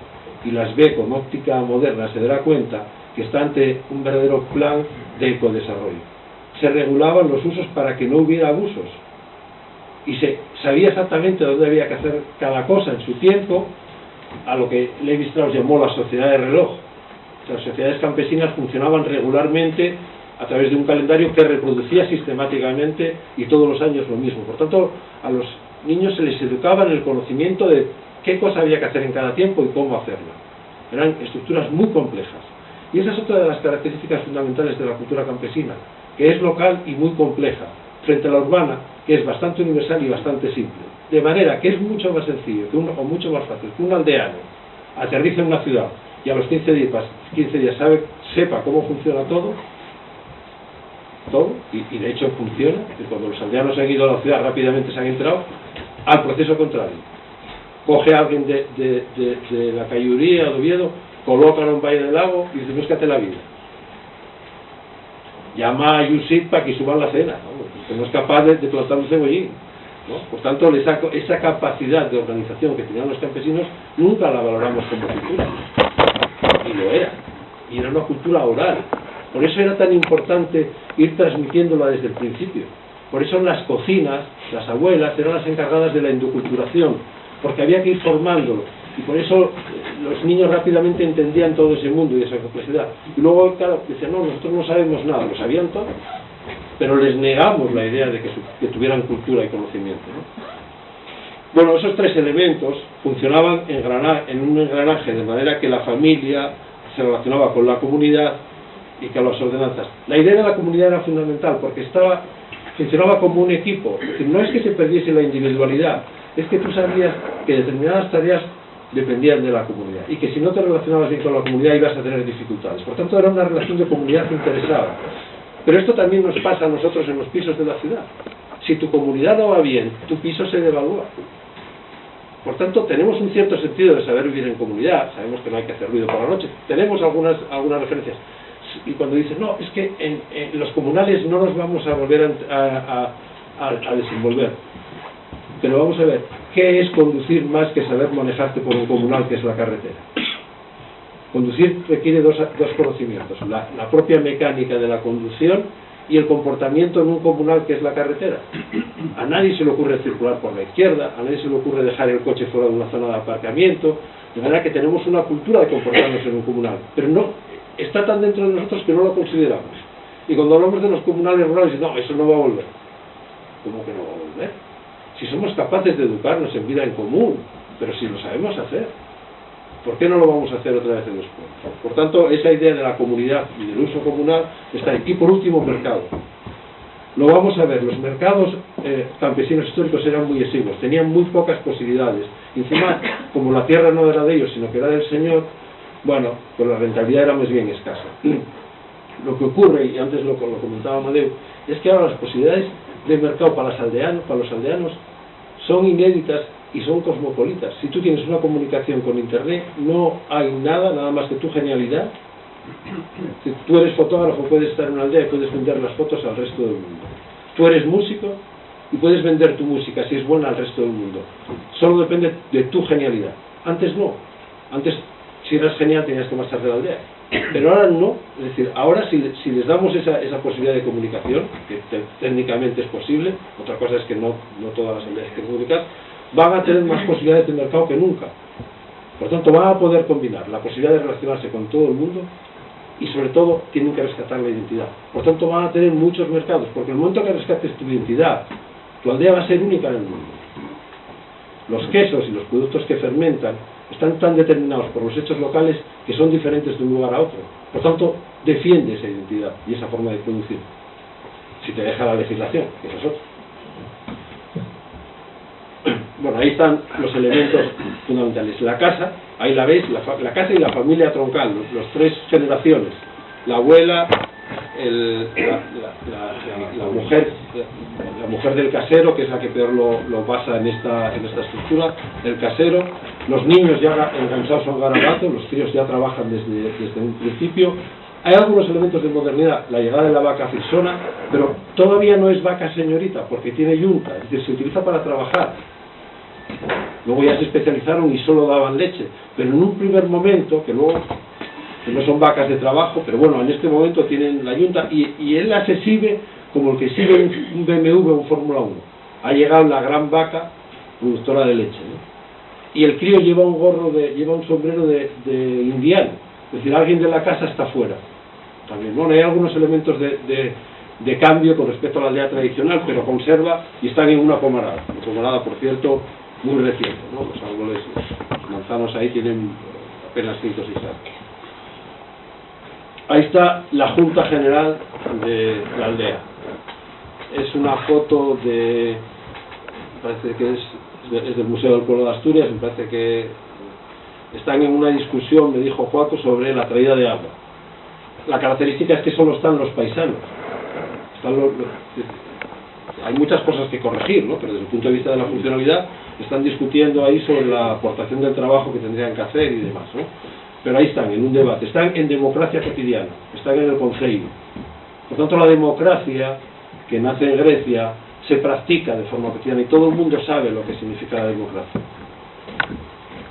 Speaker 2: y las ve con óptica moderna, se dará cuenta que está ante un verdadero plan de ecodesarrollo. Se regulaban los usos para que no hubiera abusos, y se sabía exactamente dónde había que hacer cada cosa en su tiempo, a lo que Levi Strauss llamó la sociedad de reloj. Las sociedades campesinas funcionaban regularmente a través de un calendario que reproducía sistemáticamente y todos los años lo mismo. Por tanto, a los niños se les educaba en el conocimiento de qué cosa había que hacer en cada tiempo y cómo hacerla. Eran estructuras muy complejas. Y esa es otra de las características fundamentales de la cultura campesina, que es local y muy compleja, frente a la urbana, que es bastante universal y bastante simple. De manera que es mucho más sencillo o mucho más fácil que un aldeano aterrice en una ciudad y a los 15 días sepa cómo funciona todo, y de hecho funciona, que cuando los aldeanos han ido a la ciudad rápidamente se han entrado, al proceso contrario. Coge a alguien de la Cayuría, de Oviedo, colócalo en Valle del Lago y dice: búscate la vida. Llama a Yusit para que suban la cena, ¿no? Que no es capaz de plantar un cebollín, ¿no? Por tanto, esa capacidad de organización que tenían los campesinos nunca la valoramos como cultura, y lo era, y era una cultura oral. Por eso era tan importante ir transmitiéndola desde el principio. Por eso en las cocinas, las abuelas eran las encargadas de la endoculturación, porque había que ir formándolo, y por eso los niños rápidamente entendían todo ese mundo y esa complejidad. Y luego, claro, decían: no, nosotros no sabemos nada. Lo sabían todo, pero les negamos la idea de que tuvieran cultura y conocimiento, ¿no? Bueno, esos tres elementos funcionaban en un engranaje, de manera que la familia se relacionaba con la comunidad y con las ordenanzas. La idea de la comunidad era fundamental, porque funcionaba como un equipo. Es decir, no es que se perdiese la individualidad, es que tú sabías que determinadas tareas dependían de la comunidad, y que si no te relacionabas bien con la comunidad ibas a tener dificultades. Por tanto, era una relación de comunidad interesada. Pero esto también nos pasa a nosotros en los pisos de la ciudad. Si tu comunidad no va bien, tu piso se devalúa. Por tanto, tenemos un cierto sentido de saber vivir en comunidad. Sabemos que no hay que hacer ruido por la noche. Tenemos algunas referencias. Y cuando dicen: no, es que en los comunales no nos vamos a volver a desenvolver. Pero vamos a ver, ¿qué es conducir más que saber manejarte por un comunal, que es la carretera? Conducir requiere dos conocimientos: la propia mecánica de la conducción y el comportamiento en un comunal, que es la carretera. A nadie se le ocurre circular por la izquierda, a nadie se le ocurre dejar el coche fuera de una zona de aparcamiento, de manera que tenemos una cultura de comportarnos en un comunal, pero no está tan dentro de nosotros que no lo consideramos. Y cuando hablamos de los comunales rurales, no, eso no va a volver. ¿Cómo que no va a volver? Si somos capaces de educarnos en vida en común, pero si lo sabemos hacer, ¿por qué no lo vamos a hacer otra vez en los pueblos? Por tanto, esa idea de la comunidad y del uso comunal está ahí. Y por último, mercado. Lo vamos a ver, los mercados campesinos históricos eran muy exiguos, tenían muy pocas posibilidades. Encima, como la tierra no era de ellos, sino que era del Señor, bueno, pues la rentabilidad era más bien escasa. Lo que ocurre, y antes lo comentaba Amadeu, es que ahora las posibilidades de mercado para los aldeanos son inéditas y son cosmopolitas. Si tú tienes una comunicación con internet, no hay nada más que tu genialidad. Si tú eres fotógrafo, puedes estar en una aldea y puedes vender las fotos al resto del mundo. Tú eres músico y puedes vender tu música, si es buena, al resto del mundo. Solo depende de tu genialidad. Antes no. Antes, si eras genial, tenías que marchar de la aldea. Pero ahora no. Es decir, ahora si les damos esa posibilidad de comunicación, que técnicamente es posible, otra cosa es que no todas las aldeas quieren comunicar, van a tener más posibilidades de mercado que nunca. Por tanto, van a poder combinar la posibilidad de relacionarse con todo el mundo y, sobre todo, tienen que rescatar la identidad. Por tanto, van a tener muchos mercados, porque el momento que rescates tu identidad, tu aldea va a ser única en el mundo. Los quesos y los productos que fermentan están tan determinados por los hechos locales que son diferentes de un lugar a otro. Por tanto, defiende esa identidad y esa forma de producir. Si te deja la legislación, que eso es otro. Bueno, ahí están los elementos fundamentales. La casa, ahí la veis, la casa y la familia troncal, los tres generaciones. La abuela, la mujer del casero, que es la que peor lo pasa en esta estructura, el casero, los niños ya enganchados a un garabato, los críos ya trabajan desde un principio. Hay algunos elementos de modernidad, la llegada de la vaca frisona, pero todavía no es vaca señorita, porque tiene yunta, es decir, se utiliza para trabajar. Luego ya se especializaron y solo daban leche, pero en un primer momento, que luego que no son vacas de trabajo, pero bueno, en este momento tienen la yunta y él las exhibe como el que exhibe un BMW o un Fórmula 1. Ha llegado la gran vaca productora de leche, ¿no? Y el crío lleva un sombrero de indiano, es decir, alguien de la casa está fuera. También, bueno, hay algunos elementos de cambio con respecto a la aldea tradicional, pero conserva y están en una pomarada. Una pomarada, por cierto, muy reciente, ¿no? Los árboles, los manzanos ahí tienen apenas 5 o 6 años. Ahí está la Junta General de la aldea. Es una foto parece que es del Museo del Pueblo de Asturias, me parece que están en una discusión, me dijo Joaco, sobre la traída de agua. La característica es que solo están los paisanos. Hay muchas cosas que corregir, ¿no? Pero desde el punto de vista de la funcionalidad están discutiendo ahí sobre la aportación del trabajo que tendrían que hacer y demás, ¿no? Pero ahí están, en un debate, están en democracia cotidiana, están en el Concejo. Por tanto, la democracia que nace en Grecia se practica de forma cotidiana y todo el mundo sabe lo que significa la democracia.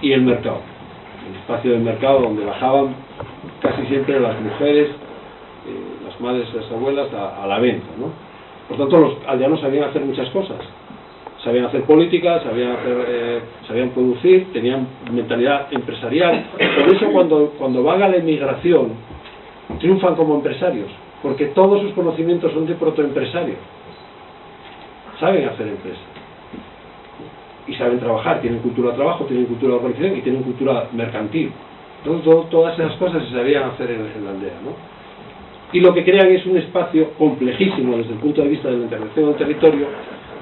Speaker 2: Y el mercado, el espacio del mercado donde bajaban casi siempre las mujeres, las madres y las abuelas a la venta, ¿no? Por tanto, los aldeanos sabían hacer muchas cosas. Sabían hacer política, sabían producir, tenían mentalidad empresarial. Por eso cuando van a la emigración, triunfan como empresarios, porque todos sus conocimientos son de protoempresarios. Saben hacer empresa. Y saben trabajar, tienen cultura de trabajo, tienen cultura de organización y tienen cultura mercantil. Todas esas cosas se sabían hacer en la aldea, ¿no? Y lo que crean es un espacio complejísimo desde el punto de vista de la intervención del territorio,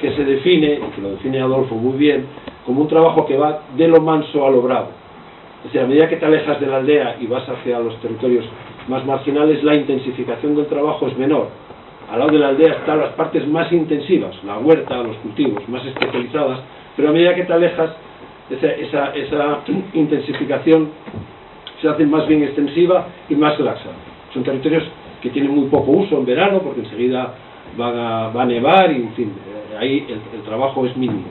Speaker 2: que se define, y que lo define Adolfo muy bien, como un trabajo que va de lo manso a lo bravo. Es decir, a medida que te alejas de la aldea y vas hacia los territorios más marginales, la intensificación del trabajo es menor. Al lado de la aldea están las partes más intensivas, la huerta, los cultivos, más especializadas, pero a medida que te alejas, esa intensificación se hace más bien extensiva y más laxa. Son territorios que tienen muy poco uso en verano, porque enseguida va a nevar y, en fin, ahí el trabajo es mínimo.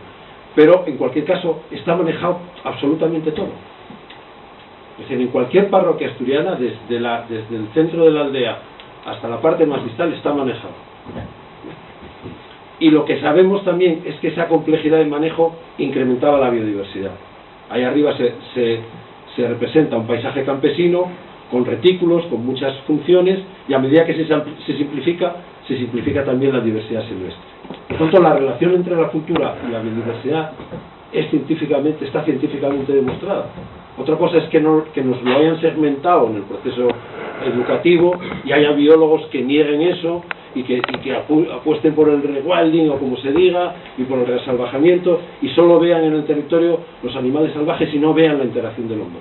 Speaker 2: Pero, en cualquier caso, está manejado absolutamente todo. Es decir, en cualquier parroquia asturiana, desde el centro de la aldea hasta la parte más distal, está manejado. Y lo que sabemos también es que esa complejidad de manejo incrementaba la biodiversidad. Ahí arriba se representa un paisaje campesino, con retículos, con muchas funciones, y a medida que se simplifica también la diversidad silvestre.
Speaker 3: tanto, la relación entre la cultura y la biodiversidad está científicamente demostrada. Otra cosa es que nos lo hayan segmentado en el proceso educativo y haya biólogos que nieguen eso y que apuesten por el rewilding, o como se diga, y por el resalvajamiento, y solo vean en el territorio los animales salvajes y no vean la interacción del hombre,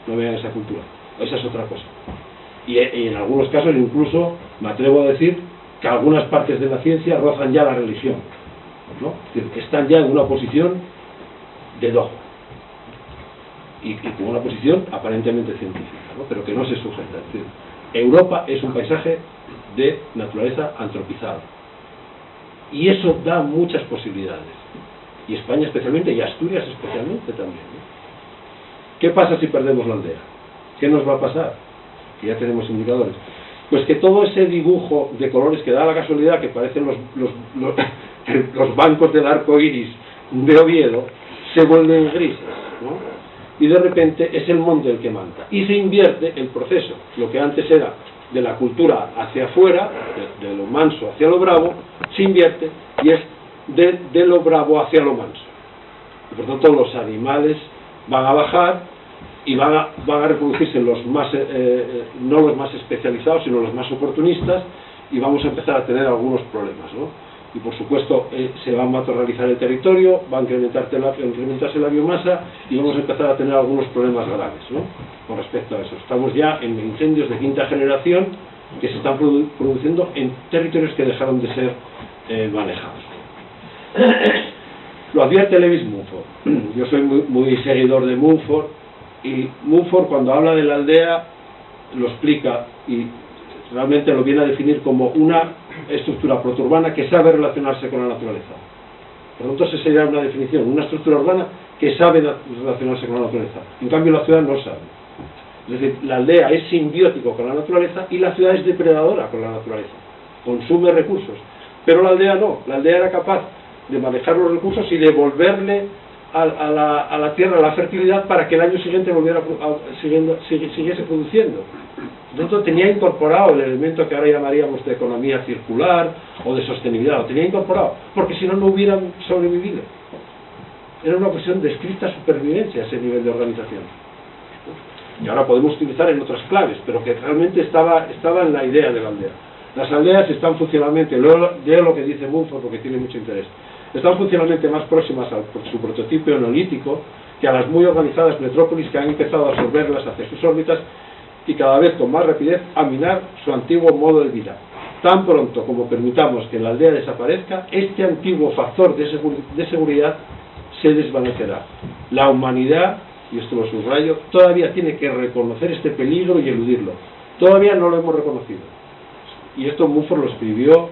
Speaker 3: no vean esa cultura. Esa es otra cosa. Y en algunos casos incluso me atrevo a decir que algunas partes de la ciencia rozan ya la religión, ¿no? Es decir, que están ya en una posición de dogma y con una posición aparentemente científica, ¿no? Pero que no se sujeta. Es decir, Europa es un paisaje de naturaleza antropizada y eso da muchas posibilidades, y España especialmente, y Asturias especialmente también, ¿no? ¿Qué pasa si perdemos la aldea? ¿Qué nos va a pasar? Que ya tenemos indicadores. Pues que todo ese dibujo de colores que da la casualidad que parecen los bancos del arco iris de Oviedo se vuelven grises, ¿no? Y de repente es el monte el que manda y se invierte el proceso. Lo que antes era de la cultura hacia afuera, de lo manso hacia lo bravo, se invierte y es de lo bravo hacia lo manso. Y por tanto los animales van a bajar y van a reproducirse los más, no los más especializados, sino los más oportunistas, y vamos a empezar a tener algunos problemas, ¿no? Y por supuesto se va a matorralizar el territorio, va a incrementarse la biomasa, y vamos a empezar a tener algunos problemas graves, ¿no? Con respecto a eso. Estamos ya en incendios de quinta generación que se están produciendo en territorios que dejaron de ser manejados. Lo advierte Lewis Mumford. Yo soy muy seguidor de Mumford, y Mumford, cuando habla de la aldea, lo explica y realmente lo viene a definir como una estructura proturbana que sabe relacionarse con la naturaleza. Por lo tanto, esa sería una definición, una estructura urbana que sabe relacionarse con la naturaleza. En cambio, la ciudad no sabe. Es decir, la aldea es simbiótico con la naturaleza y la ciudad es depredadora con la naturaleza. Consume recursos. Pero la aldea no. La aldea era capaz de manejar los recursos y devolverle a la tierra la fertilidad para que el año siguiente siguiese produciendo. Entonces tenía incorporado el elemento que ahora llamaríamos de economía circular o de sostenibilidad, lo tenía incorporado, porque si no, no hubieran sobrevivido. Era una cuestión de estricta supervivencia ese nivel de organización. Y ahora podemos utilizar en otras claves, pero que realmente estaba en la idea de la aldea. Las aldeas están funcionalmente, leo lo que dice Mumford porque tiene mucho interés, están funcionalmente más próximas a su prototipo neolítico que a las muy organizadas metrópolis que han empezado a absorberlas hacia sus órbitas y cada vez con más rapidez a minar su antiguo modo de vida. Tan pronto como permitamos que la aldea desaparezca, este antiguo factor de seguridad se desvanecerá. La humanidad, y esto lo subrayo, todavía tiene que reconocer este peligro y eludirlo. Todavía no lo hemos reconocido. Y esto Mumford lo escribió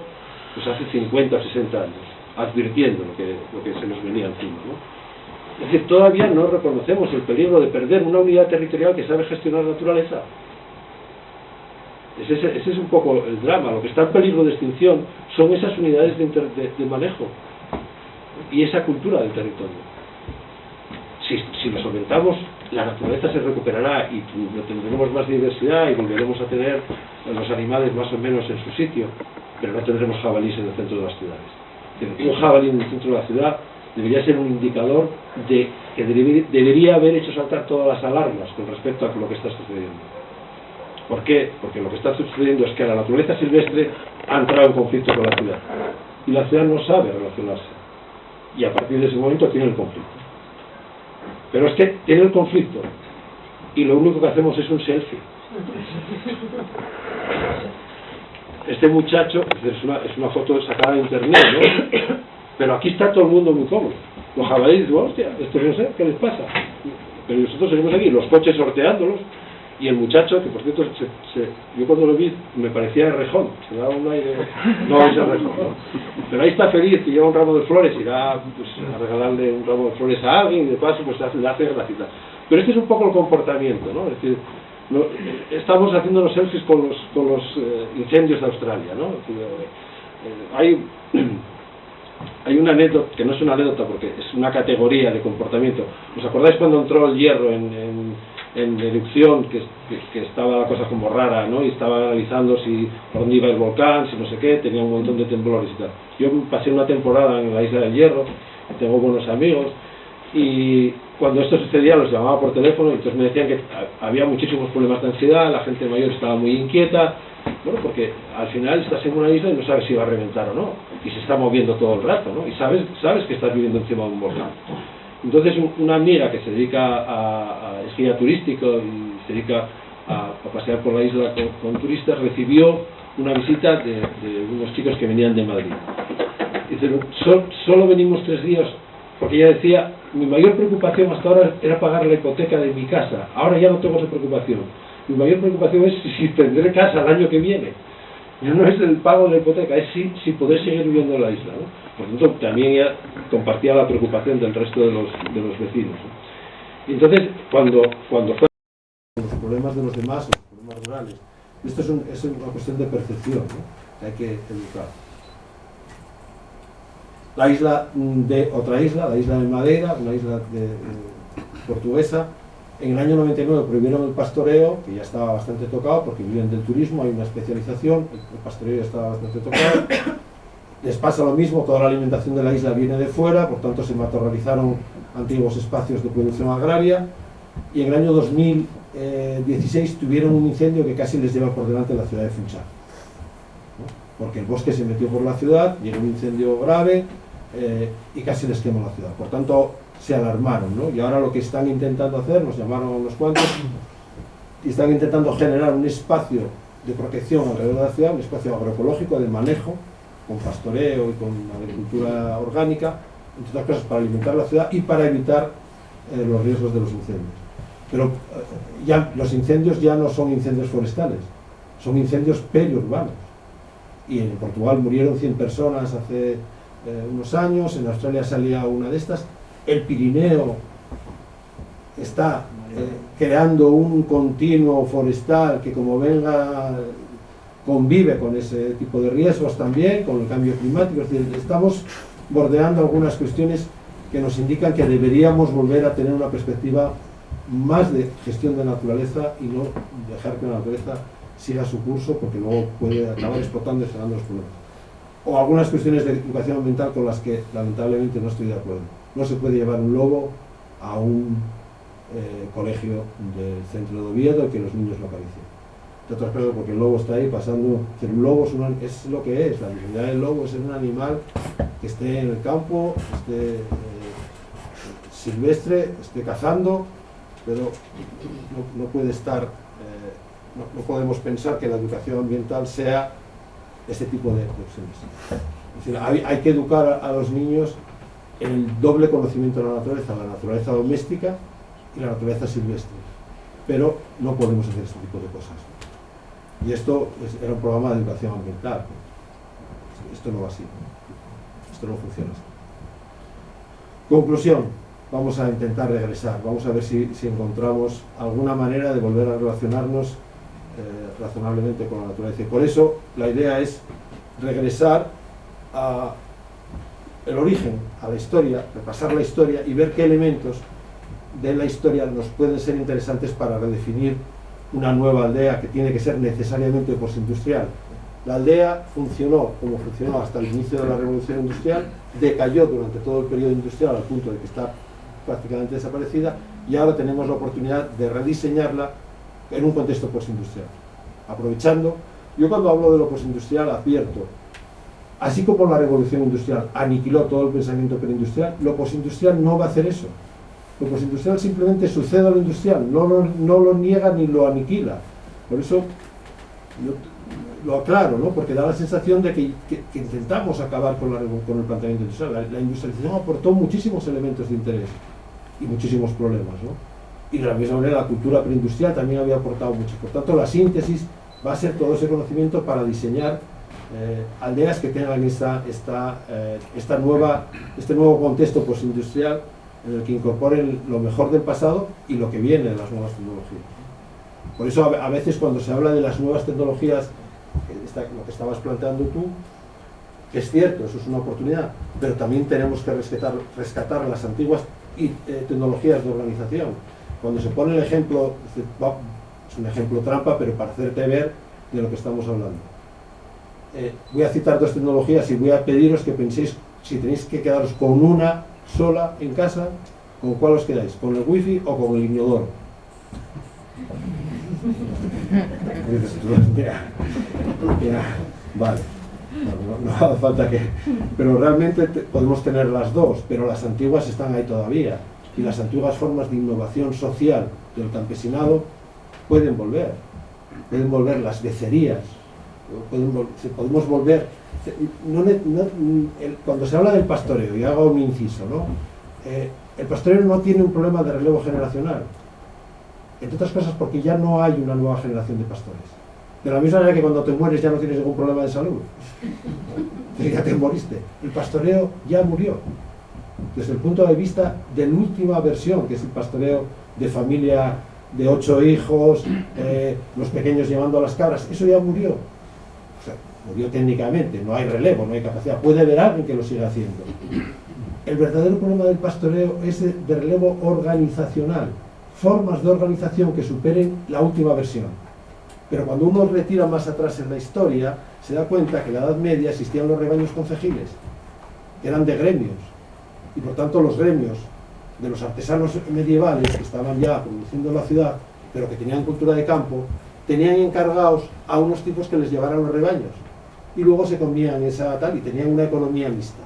Speaker 3: pues hace 50 o 60 años, advirtiendo lo que se nos venía encima, ¿no? Es decir, todavía no reconocemos el peligro de perder una unidad territorial que sabe gestionar la naturaleza. Ese es un poco el drama. Lo que está en peligro de extinción son esas unidades de manejo y esa cultura del territorio. Si lo solventamos, la naturaleza se recuperará y tendremos más diversidad y volveremos a tener los animales más o menos en su sitio, pero no tendremos jabalíes en el centro de las ciudades. Un jabalí en el centro de la ciudad debería ser un indicador de que debería haber hecho saltar todas las alarmas con respecto a lo que está sucediendo. ¿Por qué? Porque lo que está sucediendo es que la naturaleza silvestre ha entrado en conflicto con la ciudad y la ciudad no sabe relacionarse y a partir de ese momento tiene el conflicto. Pero es que tiene el conflicto y lo único que hacemos es un selfie. Este muchacho, es una foto sacada de internet, ¿no? Pero aquí está todo el mundo muy cómodo. Los jabalíes dicen, hostia, esto no sé, ¿qué les pasa? Pero nosotros seguimos aquí, los coches sorteándolos, y el muchacho, que por cierto, yo cuando lo vi, me parecía Errejón, se daba un aire, no es Errejón, ¿no? Pero ahí está feliz, que lleva un ramo de flores, irá pues, a regalarle un ramo de flores a alguien, y de paso pues le hace gracita. Pero este es un poco el comportamiento, ¿no? Es decir, estamos haciendo los selfies con los incendios de Australia, ¿no? Es decir, hay una anécdota, que no es una anécdota porque es una categoría de comportamiento. ¿Os acordáis cuando entró el hierro en en erupción, que estaba la cosa como rara, ¿no? Y estaba analizando si por dónde iba el volcán, si no sé qué, tenía un montón de temblores y tal. Yo pasé una temporada en la Isla del Hierro, tengo buenos amigos, y cuando esto sucedía los llamaba por teléfono y entonces me decían que había muchísimos problemas de ansiedad, la gente mayor estaba muy inquieta, bueno, porque al final estás en una isla y no sabes si va a reventar o no, y se está moviendo todo el rato, ¿no? Y sabes que estás viviendo encima de un volcán. Entonces una amiga que se dedica a es guía turístico y se dedica a pasear por la isla con turistas, recibió una visita de unos chicos que venían de Madrid. Dice, solo venimos 3 días, porque ella decía, mi mayor preocupación hasta ahora era pagar la hipoteca de mi casa, ahora ya no tengo esa preocupación. Mi mayor preocupación es si tendré casa el año que viene. Ya no es el pago de la hipoteca, es si poder seguir viviendo en la isla, ¿no? Por lo tanto, también ella compartía la preocupación del resto de los vecinos, ¿no? Y entonces, cuando fue los problemas de los demás, los problemas rurales, esto es una cuestión de percepción, ¿no? Que hay que educar. La isla de otra isla, la isla de Madeira, una isla portuguesa, en el año 99 prohibieron el pastoreo, que ya estaba bastante tocado porque vivían del turismo, hay una especialización, el pastoreo ya estaba bastante tocado. Les pasa lo mismo, toda la alimentación de la isla viene de fuera, por tanto se matorralizaron antiguos espacios de producción agraria, y en el año 2016 tuvieron un incendio que casi les lleva por delante la ciudad de Funchal, ¿no? Porque el bosque se metió por la ciudad, llegó un incendio grave y casi les quemó la ciudad. Por tanto, se alarmaron, ¿no? Y ahora lo que están intentando hacer, nos llamaron unos cuantos, y están intentando generar un espacio de protección alrededor de la ciudad, un espacio agroecológico de manejo, con pastoreo y con agricultura orgánica, entre otras cosas para alimentar la ciudad y para evitar los riesgos de los incendios. Pero ya los incendios ya no son incendios forestales, son incendios periurbanos. Y en Portugal murieron 100 personas hace unos años, en Australia salía una de estas. El Pirineo está creando un continuo forestal que, como venga, convive con ese tipo de riesgos también, con el cambio climático. Es decir, estamos bordeando algunas cuestiones que nos indican que deberíamos volver a tener una perspectiva más de gestión de naturaleza y no dejar que la naturaleza siga su curso, porque luego puede acabar explotando y generando los problemas. O algunas cuestiones de educación ambiental con las que lamentablemente no estoy de acuerdo. No se puede llevar un lobo a un colegio del centro de Oviedo y que los niños lo acaricien. De otras cosas, porque el lobo está ahí pasando. El lobo es lo que es. La dignidad del lobo es un animal que esté en el campo, esté silvestre, esté cazando, pero no puede estar. No podemos pensar que la educación ambiental sea este tipo de opciones. Es decir, hay que educar a los niños en el doble conocimiento de la naturaleza doméstica y la naturaleza silvestre, pero no podemos hacer este tipo de cosas. Y esto era un programa de educación ambiental. Esto no va así, esto no funciona así. Conclusión, vamos a intentar regresar, vamos a ver si encontramos alguna manera de volver a relacionarnos razonablemente con la naturaleza. Y por eso la idea es regresar a el origen, a la historia, repasar la historia y ver qué elementos de la historia nos pueden ser interesantes para redefinir una nueva aldea que tiene que ser necesariamente postindustrial. La aldea funcionó como funcionó hasta el inicio de la revolución industrial, decayó durante todo el periodo industrial al punto de que está prácticamente desaparecida, y ahora tenemos la oportunidad de rediseñarla en un contexto postindustrial. Aprovechando, yo cuando hablo de lo postindustrial advierto, así como la revolución industrial aniquiló todo el pensamiento preindustrial, lo postindustrial no va a hacer eso. Lo postindustrial simplemente sucede a lo industrial, no lo niega ni lo aniquila. Por eso lo aclaro, ¿no? Porque da la sensación de que intentamos acabar con el planteamiento industrial. La industrialización aportó muchísimos elementos de interés y muchísimos problemas, ¿no? Y de la misma manera la cultura preindustrial también había aportado mucho. Por tanto, la síntesis va a ser todo ese conocimiento para diseñar aldeas que tengan este nuevo contexto postindustrial en el que incorporen lo mejor del pasado y lo que viene de las nuevas tecnologías. Por eso a veces cuando se habla de las nuevas tecnologías, lo que estabas planteando tú, es cierto, eso es una oportunidad, pero también tenemos que rescatar las antiguas tecnologías de organización. cuando se pone el ejemplo, es un ejemplo trampa, pero para hacerte ver de lo que estamos hablando. Voy a citar dos tecnologías y voy a pediros que penséis si tenéis que quedaros con una sola en casa, ¿con cuál os quedáis? ¿Con el wifi o con el inodoro? Dices tú, mira, vale, no hace falta que... Pero realmente podemos tener las dos, pero las antiguas están ahí todavía. Y las antiguas formas de innovación social del campesinado pueden volver las becerías, podemos volver... cuando se habla del pastoreo, y hago un inciso, ¿no? El pastoreo no tiene un problema de relevo generacional, entre otras cosas porque ya no hay una nueva generación de pastores. De la misma manera que cuando te mueres ya no tienes ningún problema de salud, ya te moriste. El pastoreo ya murió, desde el punto de vista de la última versión, que es el pastoreo de familia de 8 hijos, los pequeños llevando a las cabras. Eso ya murió. O sea, murió técnicamente, no hay relevo, no hay capacidad. Puede haber alguien que lo siga haciendo. El verdadero problema del pastoreo es de relevo organizacional, formas de organización que superen la última versión. Pero cuando uno retira más atrás en la historia, se da cuenta que en la Edad Media existían los rebaños concejiles, que eran de gremios, y por tanto los gremios de los artesanos medievales que estaban ya produciendo en la ciudad, pero que tenían cultura de campo, tenían encargados a unos tipos que les llevaran los rebaños, y luego se comían esa tal, y tenían una economía mixta.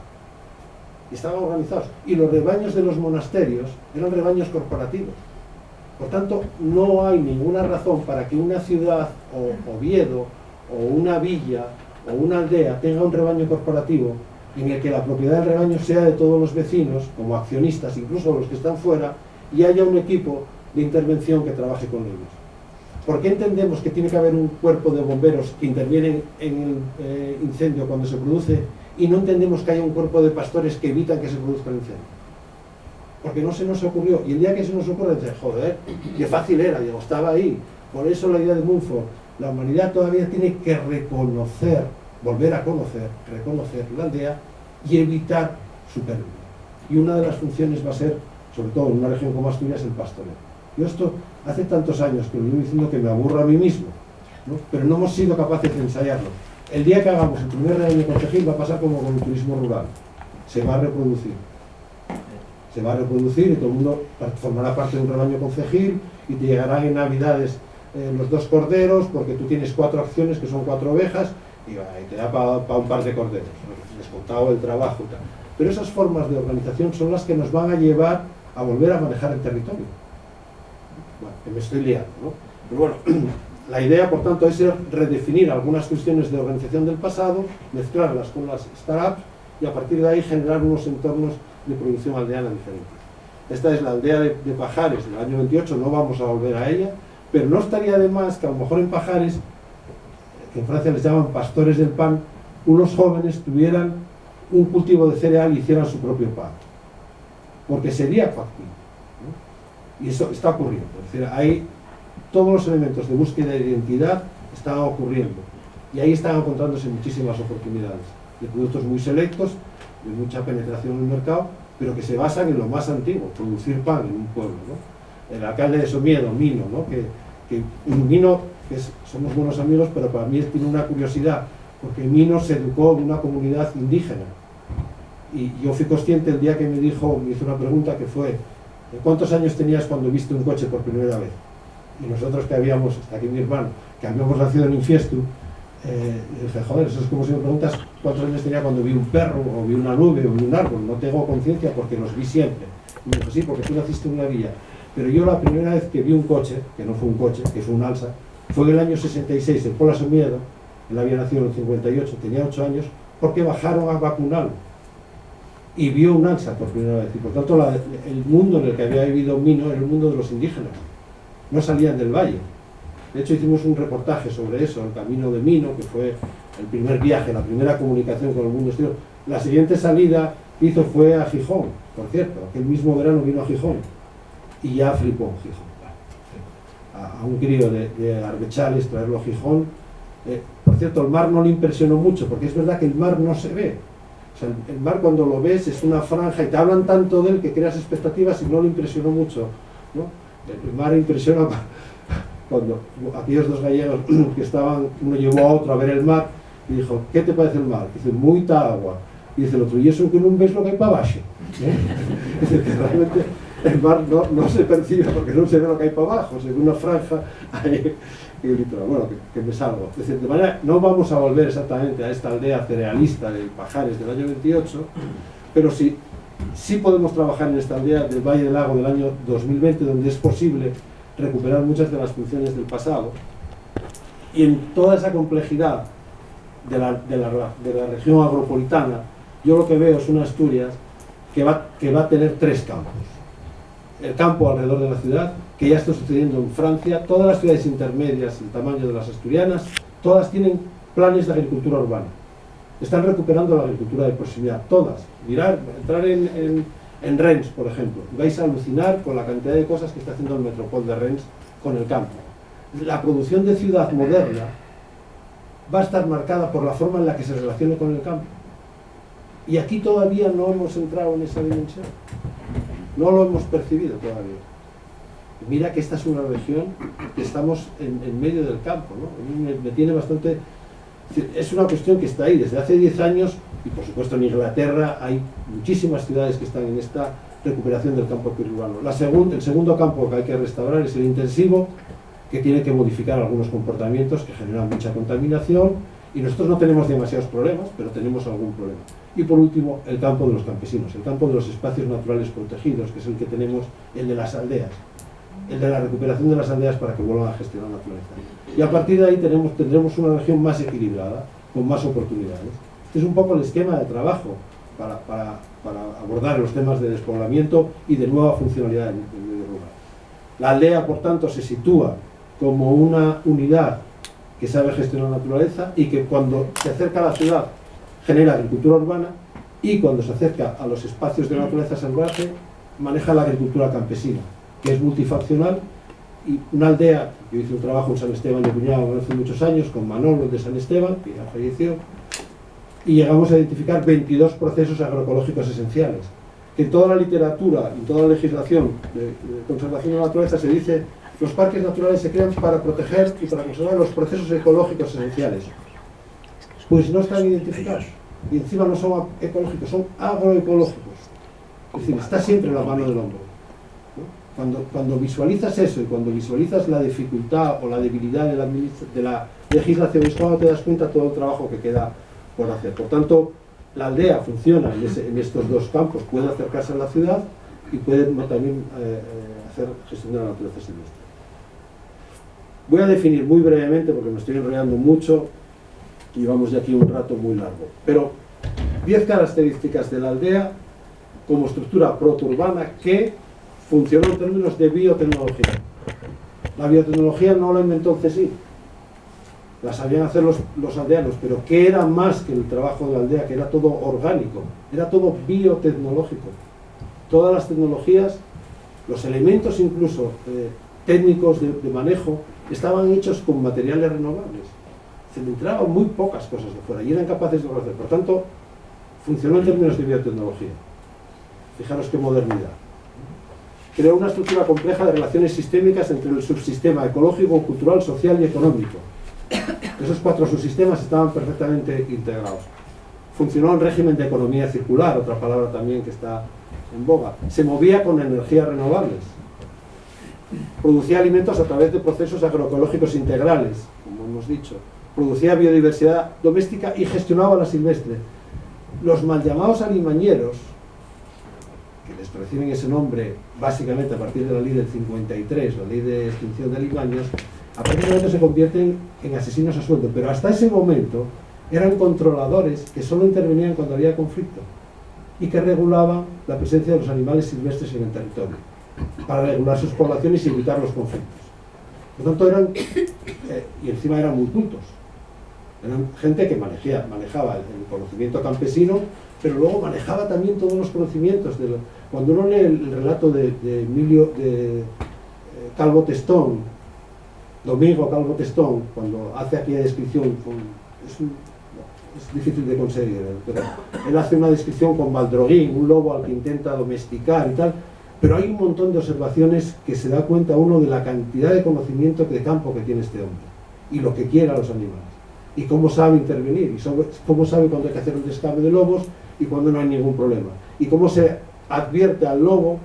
Speaker 3: Y estaban organizados. Y los rebaños de los monasterios eran rebaños corporativos. Por tanto, no hay ninguna razón para que una ciudad, o Oviedo, o una villa, o una aldea tenga un rebaño corporativo en el que la propiedad del rebaño sea de todos los vecinos, como accionistas, incluso los que están fuera, y haya un equipo de intervención que trabaje con ellos. ¿Por qué entendemos que tiene que haber un cuerpo de bomberos que intervienen en el incendio cuando se produce, y no entendemos que haya un cuerpo de pastores que evitan que se produzca el incendio? Porque no se nos ocurrió, y el día que se nos ocurre, dice, joder, qué fácil era, digo, estaba ahí. Por eso la idea de Mumford, la humanidad todavía tiene que reconocer, volver a conocer, reconocer la aldea y evitar su pérdida. Y una de las funciones va a ser, sobre todo en una región como Asturias, el pastoreo. Yo esto hace tantos años que lo llevo diciendo que me aburro a mí mismo, ¿no? Pero no hemos sido capaces de ensayarlo. El día que hagamos el primer rebaño concejil va a pasar como con el turismo rural, se va a reproducir. Se va a reproducir y todo el mundo formará parte de un rebaño concejil y te llegarán en Navidades los 2 corderos porque tú tienes 4 acciones que son 4 ovejas y te da para un par de corderos, descontado el trabajo y tal. Pero esas formas de organización son las que nos van a llevar a volver a manejar el territorio. Bueno, que me estoy liando, ¿no? Pero bueno, la idea, por tanto, es redefinir algunas cuestiones de organización del pasado, mezclarlas con las startups y a partir de ahí generar unos entornos de producción aldeana diferentes. Esta es la aldea de Pajares del año 28, no vamos a volver a ella, pero no estaría de más que a lo mejor en Pajares, que en Francia les llaman pastores del pan, unos jóvenes tuvieran un cultivo de cereal y hicieran su propio pan, porque sería factible, ¿no? Y eso está ocurriendo, es decir, hay todos los elementos de búsqueda de identidad están ocurriendo, y ahí están encontrándose muchísimas oportunidades, de productos muy selectos, de mucha penetración en el mercado, pero que se basan en lo más antiguo, producir pan en un pueblo, ¿no? El alcalde de Somiedo, Mino, ¿no? que Mino, somos buenos amigos, pero para mí tiene una curiosidad, porque Mino se educó en una comunidad indígena, y yo fui consciente el día que me hizo una pregunta que fue, ¿cuántos años tenías cuando viste un coche por primera vez? Y nosotros que habíamos, hasta aquí mi hermano, que habíamos nacido en Infiestu, dije, joder, eso es como si me preguntas cuántos años tenía cuando vi un perro, o vi una nube, o vi un árbol. No tengo conciencia porque los vi siempre. Y me dijo, sí, porque tú naciste en una villa. Pero yo la primera vez que vi un coche, que no fue un coche, que fue un alsa, fue en el año 66, en Pola Somiedo. Él había nacido en el 58, tenía 8 años, porque bajaron a Vacunal y vio un alsa por primera vez. Y por tanto, el mundo en el que había vivido Mino era el mundo de los indígenas. No salían del valle. De hecho, hicimos un reportaje sobre eso, el camino de Mino, que fue el primer viaje, la primera comunicación con el mundo exterior. La siguiente salida que hizo fue a Gijón, por cierto, aquel mismo verano vino a Gijón, y ya flipó Gijón. A un crío de Arbechales, traerlo a Gijón. Por cierto, el mar no le impresionó mucho, porque es verdad que el mar no se ve. O sea, el mar cuando lo ves es una franja, y te hablan tanto de él que creas expectativas y no le impresionó mucho, ¿no?
Speaker 4: El mar impresiona cuando aquellos dos gallegos que estaban, uno llevó a otro a ver el mar y dijo, ¿qué te parece el mar? Dice, muita agua. Y dice el otro, ¿y eso que no ves lo que hay para abajo? Dice que realmente el mar no se percibe porque no se ve lo que hay para abajo, se ve una franja ahí, y el litoral. Bueno, que me salgo. Es decir, de manera, no vamos a volver exactamente a esta aldea cerealista de Pajares del año 28, pero sí podemos trabajar en esta aldea del Valle del Lago del año 2020, donde es posible recuperar muchas de las funciones del pasado, y en toda esa complejidad de la región agropolitana, yo lo que veo es una Asturias que va a tener tres campos. El campo alrededor de la ciudad, que ya está sucediendo en Francia. Todas las ciudades intermedias, el tamaño de las asturianas, todas tienen planes de agricultura urbana. Están recuperando la agricultura de proximidad, todas. Mirar, entrar en Rennes, por ejemplo, y vais a alucinar con la cantidad de cosas que está haciendo el Metropol de Rennes con el campo. La producción de ciudad moderna va a estar marcada por la forma en la que se relacione con el campo. Y aquí todavía no hemos entrado en esa dimensión. No lo hemos percibido todavía. Mira que esta es una región que estamos en medio del campo, ¿no? A mí me tiene bastante... Es una cuestión que está ahí desde hace 10 años, y por supuesto en Inglaterra hay muchísimas ciudades que están en esta recuperación del campo periurbano. El segundo campo que hay que restaurar es el intensivo, que tiene que modificar algunos comportamientos que generan mucha contaminación, y nosotros no tenemos demasiados problemas, pero tenemos algún problema. Y por último, el campo de los campesinos, el campo de los espacios naturales protegidos, que es el que tenemos, el de las aldeas, el de la recuperación de las aldeas para que vuelvan a gestionar la naturaleza. Y a partir de ahí tendremos una región más equilibrada, con más oportunidades. Este es un poco el esquema de trabajo para abordar los temas de despoblamiento y de nueva funcionalidad del medio rural. La aldea, por tanto, se sitúa como una unidad que sabe gestionar la naturaleza y que cuando se acerca a la ciudad genera agricultura urbana, y cuando se acerca a los espacios de naturaleza salvaje maneja la agricultura campesina, que es multifaccional. Y una aldea, yo hice un trabajo en San Esteban de Cuñado hace muchos años con Manolo de San Esteban, que ya falleció, y llegamos a identificar 22 procesos agroecológicos esenciales, que en toda la literatura, en toda la legislación de conservación de la naturaleza se dice los parques naturales se crean para proteger y para conservar los procesos ecológicos esenciales. Pues no están identificados, y encima no son ecológicos, son agroecológicos. Es decir, está siempre en la mano del hombre. Cuando visualizas eso y cuando visualizas la dificultad o la debilidad de la legislación, es cuando te das cuenta de todo el trabajo que queda por hacer. Por tanto, la aldea funciona en estos dos campos, puede acercarse a la ciudad y puede también hacer gestión de la naturaleza silvestre. Voy a definir muy brevemente, porque me estoy enrollando mucho y vamos de aquí un rato muy largo, pero 10 características de la aldea como estructura protourbana que funcionó en términos de biotecnología. La biotecnología no la inventó el CSIC, la sabían hacer los aldeanos, pero que era más que el trabajo de la aldea, que era todo orgánico, era todo biotecnológico. Todas las tecnologías, los elementos incluso técnicos de manejo, estaban hechos con materiales renovables. Se le entraban muy pocas cosas de fuera y eran capaces de hacer. Por tanto, funcionó en términos de biotecnología. Fijaros qué modernidad. Creó una estructura compleja de relaciones sistémicas entre el subsistema ecológico, cultural, social y económico. Esos 4 subsistemas estaban perfectamente integrados. Funcionó en régimen de economía circular, otra palabra también que está en boga. Se movía con energías renovables. Producía alimentos a través de procesos agroecológicos integrales, como hemos dicho. Producía biodiversidad doméstica y gestionaba la silvestre. Los mal llamados alimañeros, que les reciben ese nombre básicamente a partir de la ley del 53, la ley de extinción de alimaños, a partir de ese momento se convierten en asesinos a sueldo, pero hasta ese momento eran controladores que solo intervenían cuando había conflicto y que regulaban la presencia de los animales silvestres en el territorio para regular sus poblaciones y evitar los conflictos. Por tanto, eran, y encima eran muy cultos, eran gente que manejaba el conocimiento campesino, pero luego manejaba también todos los conocimientos. Cuando uno lee el relato de Emilio Calvo Testón, Domingo Calvo Testón, cuando hace aquella descripción, es difícil de conseguir, pero él hace una descripción con Baldroguín, un lobo al que intenta domesticar y tal. Pero hay un montón de observaciones que se da cuenta uno de la cantidad de conocimiento de campo que tiene este hombre, y lo que quiere a los animales, y cómo sabe intervenir, y cómo sabe cuándo hay que hacer un descame de lobos y cuándo no hay ningún problema, y cómo se advierte al lobo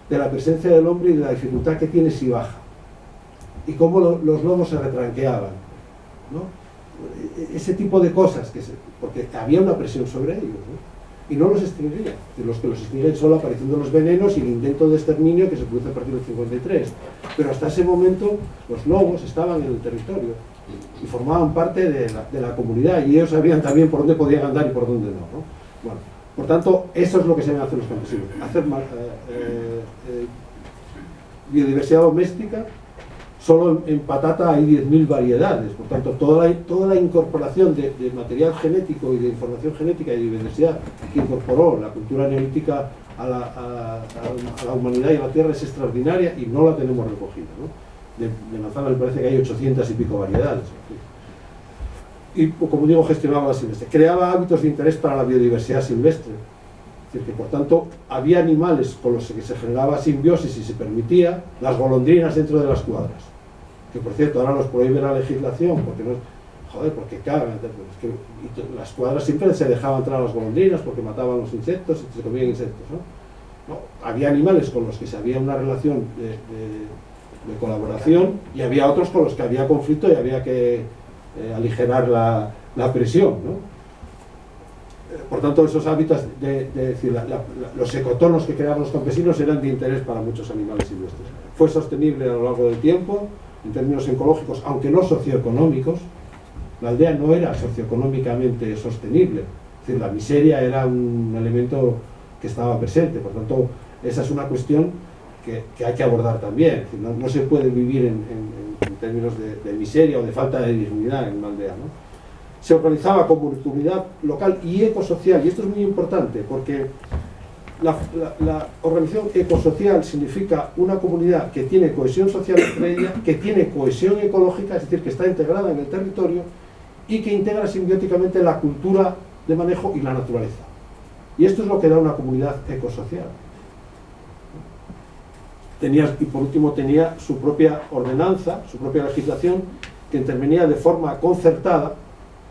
Speaker 4: de la presencia del hombre y de la dificultad que tiene si baja, y cómo los lobos se retranqueaban, ¿no? Ese tipo de cosas, porque había una presión sobre ellos, ¿no? Y no los extinguía. Los que los extinguen son la aparición de los venenos y el intento de exterminio que se produce a partir del 53. Pero hasta ese momento los lobos estaban en el territorio y formaban parte de la comunidad, y ellos sabían también por dónde podían andar y por dónde no, ¿no? Bueno, por tanto, eso es lo que se deben hacer los campesinos, hacer biodiversidad doméstica. Solo en patata hay 10.000 variedades, por tanto toda la incorporación de material genético y de información genética y de biodiversidad que incorporó la cultura neolítica a la humanidad y a la tierra es extraordinaria, y no la tenemos recogida, ¿no? De manzana me parece que hay 800 y pico variedades. Y como digo, gestionaba la silvestre, creaba hábitos de interés para la biodiversidad silvestre. Es decir, que por tanto había animales con los que se generaba simbiosis y se permitía, las golondrinas dentro de las cuadras, que por cierto ahora los prohíbe la legislación porque no, porque cagan, las cuadras siempre se dejaban entrar a las golondrinas porque mataban los insectos y se comían insectos, ¿no? Había animales con los que se había una relación de colaboración, y había otros con los que había conflicto y había que aligerar la presión, ¿no? Por tanto, esos hábitats los ecotonos que creaban los campesinos eran de interés para muchos animales silvestres. Fue sostenible a lo largo del tiempo, en términos ecológicos, aunque no socioeconómicos. La aldea no era socioeconómicamente sostenible, es decir, la miseria era un elemento que estaba presente. Por tanto, esa es una cuestión que hay que abordar también. Es decir, no se puede vivir en términos de miseria o de falta de dignidad en una aldea, ¿no? Se organizaba como comunidad local y ecosocial, y esto es muy importante porque la organización ecosocial significa una comunidad que tiene cohesión social entre ella, que tiene cohesión ecológica, es decir, que está integrada en el territorio y que integra simbióticamente la cultura de manejo y la naturaleza. Y esto es lo que da una comunidad ecosocial. Y por último tenía su propia ordenanza, su propia legislación, que intervenía de forma concertada,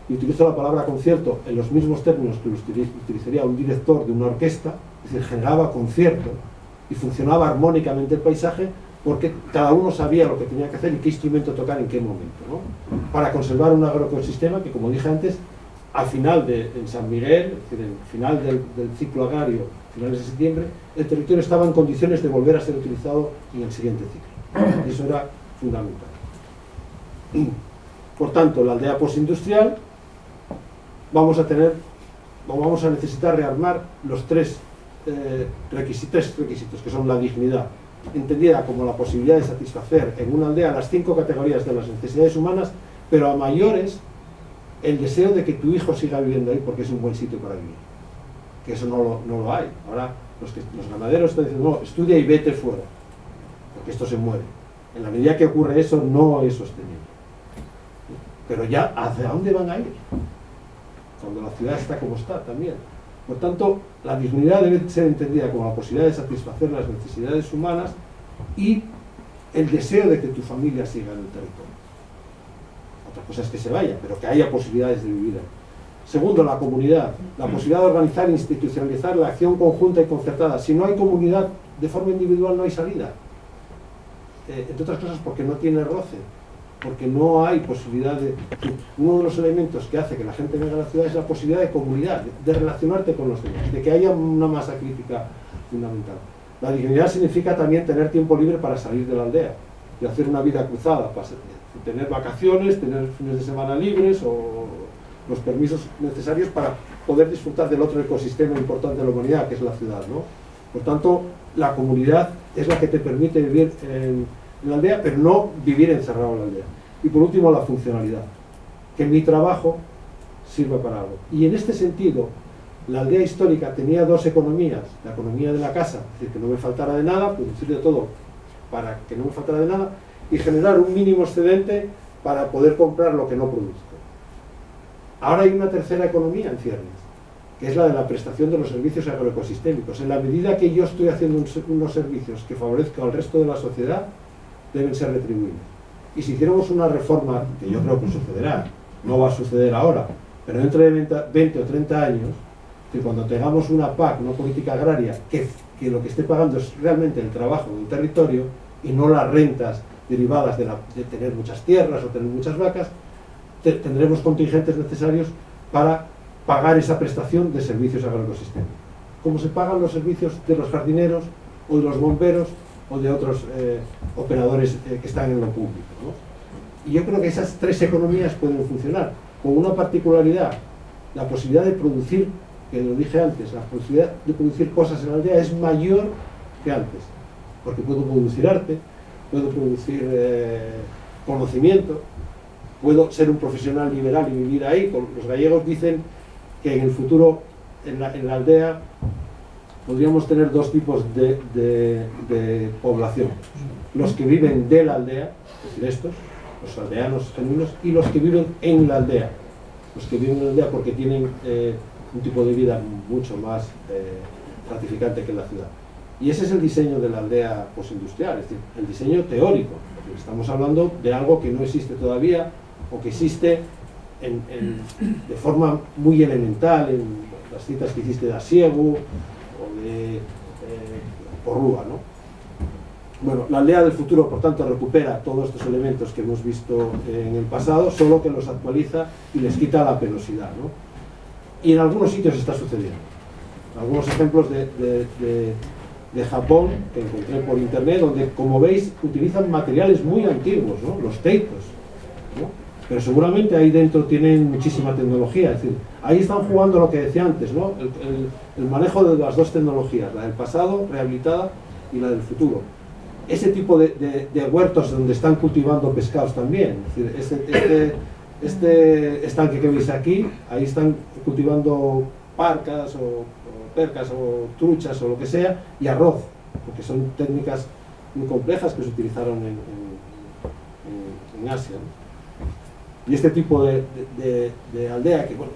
Speaker 4: y utilizo la palabra concierto en los mismos términos que utilizaría un director de una orquesta, es decir, generaba concierto y funcionaba armónicamente el paisaje porque cada uno sabía lo que tenía que hacer y qué instrumento tocar en qué momento, ¿no? Para conservar un agroecosistema que, como dije antes, al final en San Miguel, es decir, el final del ciclo agrario, finales de septiembre, el territorio estaba en condiciones de volver a ser utilizado en el siguiente ciclo. Y eso era fundamental. Por tanto, la aldea postindustrial, vamos a necesitar rearmar los tres requisitos, que son la dignidad, entendida como la posibilidad de satisfacer en una aldea las 5 categorías de las necesidades humanas, pero a mayores el deseo de que tu hijo siga viviendo ahí porque es un buen sitio para vivir, que eso no lo hay. Ahora los ganaderos están diciendo, no, estudia y vete fuera, porque esto se muere. En la medida que ocurre eso, no es sostenible. Pero ya, ¿hacia dónde van a ir? Cuando la ciudad está como está también. Por tanto, la dignidad debe ser entendida como la posibilidad de satisfacer las necesidades humanas y el deseo de que tu familia siga en el territorio. Otra cosa es que se vaya, pero que haya posibilidades de vivir ahí. Segundo, la comunidad, la posibilidad de organizar e institucionalizar la acción conjunta y concertada. Si no hay comunidad, de forma individual no hay salida. Entre otras cosas porque no tiene roce, porque no hay posibilidad de... Uno de los elementos que hace que la gente venga a la ciudad es la posibilidad de comunidad, de relacionarte con los demás, de que haya una masa crítica fundamental. La dignidad significa también tener tiempo libre para salir de la aldea y hacer una vida cruzada, para tener vacaciones, tener fines de semana libres o los permisos necesarios para poder disfrutar del otro ecosistema importante de la humanidad, que es la ciudad, ¿no? Por tanto, la comunidad es la que te permite vivir en la aldea, pero no vivir encerrado en la aldea. Y por último, la funcionalidad, que mi trabajo sirva para algo. Y en este sentido, la aldea histórica tenía dos economías: la economía de la casa, es decir, que no me faltara de nada, producir de todo para que no me faltara de nada, y generar un mínimo excedente para poder comprar lo que no produzco. Ahora hay una tercera economía en ciernes, que es la de la prestación de los servicios agroecosistémicos. En la medida que yo estoy haciendo unos servicios que favorezcan al resto de la sociedad, deben ser retribuidos. Y si hiciéramos una reforma, que yo creo que sucederá, no va a suceder ahora, pero dentro de 20 o 30 años, que cuando tengamos una PAC, una política agraria, que lo que esté pagando es realmente el trabajo de un territorio y no las rentas derivadas de tener muchas tierras o tener muchas vacas, tendremos contingentes necesarios para pagar esa prestación de servicios agroecosistémicos. Como se pagan los servicios de los jardineros o de los bomberos o de otros operadores que están en lo público, ¿no? Y yo creo que esas tres economías pueden funcionar con una particularidad: la posibilidad de producir, que lo dije antes, la posibilidad de producir cosas en la aldea es mayor que antes, porque puedo producir arte, puedo producir conocimiento, puedo ser un profesional liberal y vivir ahí. Los gallegos dicen que en el futuro en la aldea podríamos tener dos tipos de población: los que viven de la aldea, es decir, estos, los aldeanos genuinos, y los que viven en la aldea. Los que viven en la aldea porque tienen un tipo de vida mucho más gratificante que en la ciudad. Y ese es el diseño de la aldea postindustrial, es decir, el diseño teórico. Estamos hablando de algo que no existe todavía, o que existe de forma muy elemental en las citas que hiciste de Asiego o de Porrúa, ¿no? Bueno, la aldea del futuro, por tanto, recupera todos estos elementos que hemos visto en el pasado, solo que los actualiza y les quita la penosidad, ¿no? Y en algunos sitios está sucediendo. Algunos ejemplos de Japón que encontré por internet, donde, como veis, utilizan materiales muy antiguos, ¿no? Los teitos, ¿no? Pero seguramente ahí dentro tienen muchísima tecnología. Es decir, ahí están jugando lo que decía antes, ¿no? El manejo de las dos tecnologías, la del pasado, rehabilitada, y la del futuro. Ese tipo de huertos donde están cultivando pescados también. Es decir, este estanque que veis aquí, ahí están cultivando parcas o percas o truchas o lo que sea, y arroz, porque son técnicas muy complejas que se utilizaron en Asia, ¿no? Y este tipo de aldea, que bueno,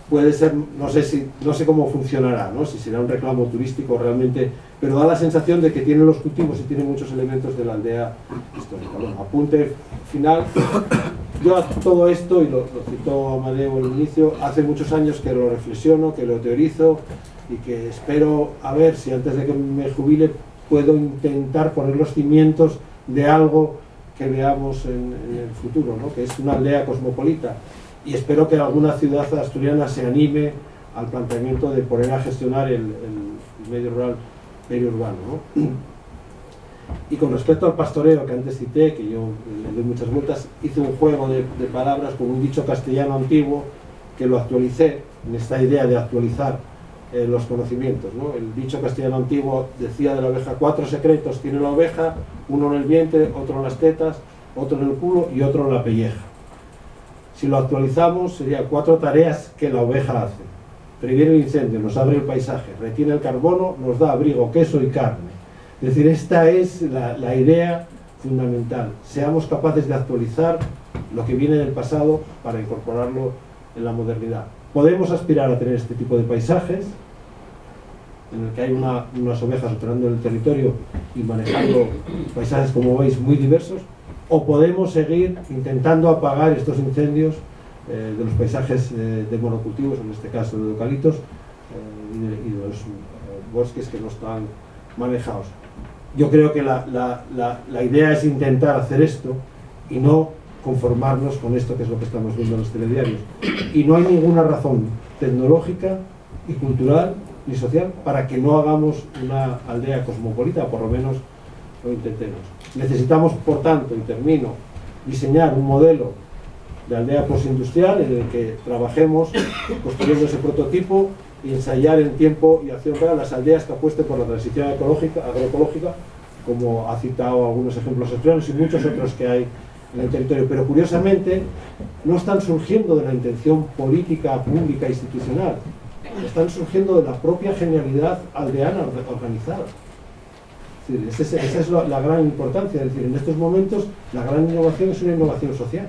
Speaker 4: puede ser, no sé cómo funcionará, ¿no? Si será un reclamo turístico realmente, pero da la sensación de que tiene los cultivos y tiene muchos elementos de la aldea histórica. Bueno, apunte final. Yo a todo esto, y lo citó Amadeo al inicio, hace muchos años que lo reflexiono, que lo teorizo, y que espero, a ver si antes de que me jubile puedo intentar poner los cimientos de algo que veamos en el futuro, ¿no? Que es una aldea cosmopolita, y espero que alguna ciudad asturiana se anime al planteamiento de poner a gestionar el medio rural periurbano, ¿no? Y con respecto al pastoreo que antes cité, que yo le doy muchas vueltas, hice un juego de palabras con un dicho castellano antiguo que lo actualicé en esta idea de actualizar los conocimientos, ¿no? El dicho castellano antiguo decía de la oveja: 4 secretos tiene la oveja, uno en el vientre, otro en las tetas, otro en el culo y otro en la pelleja. Si lo actualizamos, sería 4 tareas que la oveja hace: previene el incendio, nos abre el paisaje, retiene el carbono, nos da abrigo, queso y carne. Es decir, esta es la idea fundamental. Seamos capaces de actualizar lo que viene del pasado para incorporarlo en la modernidad. Podemos aspirar a tener este tipo de paisajes, en el que hay unas ovejas operando en el territorio y manejando paisajes, como veis, muy diversos, o podemos seguir intentando apagar estos incendios de los paisajes de monocultivos, en este caso de eucaliptos, y de los bosques que no están manejados. Yo creo que la idea es intentar hacer esto y no conformarnos con esto que es lo que estamos viendo en los telediarios. Y no hay ninguna razón tecnológica y cultural ni social para que no hagamos una aldea cosmopolita, o por lo menos lo intentemos. Necesitamos, por tanto, y termino, diseñar un modelo de aldea postindustrial en el que trabajemos construyendo ese prototipo y ensayar en tiempo y acción real las aldeas que apuesten por la transición agroecológica, como ha citado algunos ejemplos asturianos y muchos otros que hay en el territorio. Pero curiosamente no están surgiendo de la intención política, pública, institucional, están surgiendo de la propia genialidad aldeana organizada. Es decir, esa es la gran importancia. Es decir, en estos momentos la gran innovación es una innovación social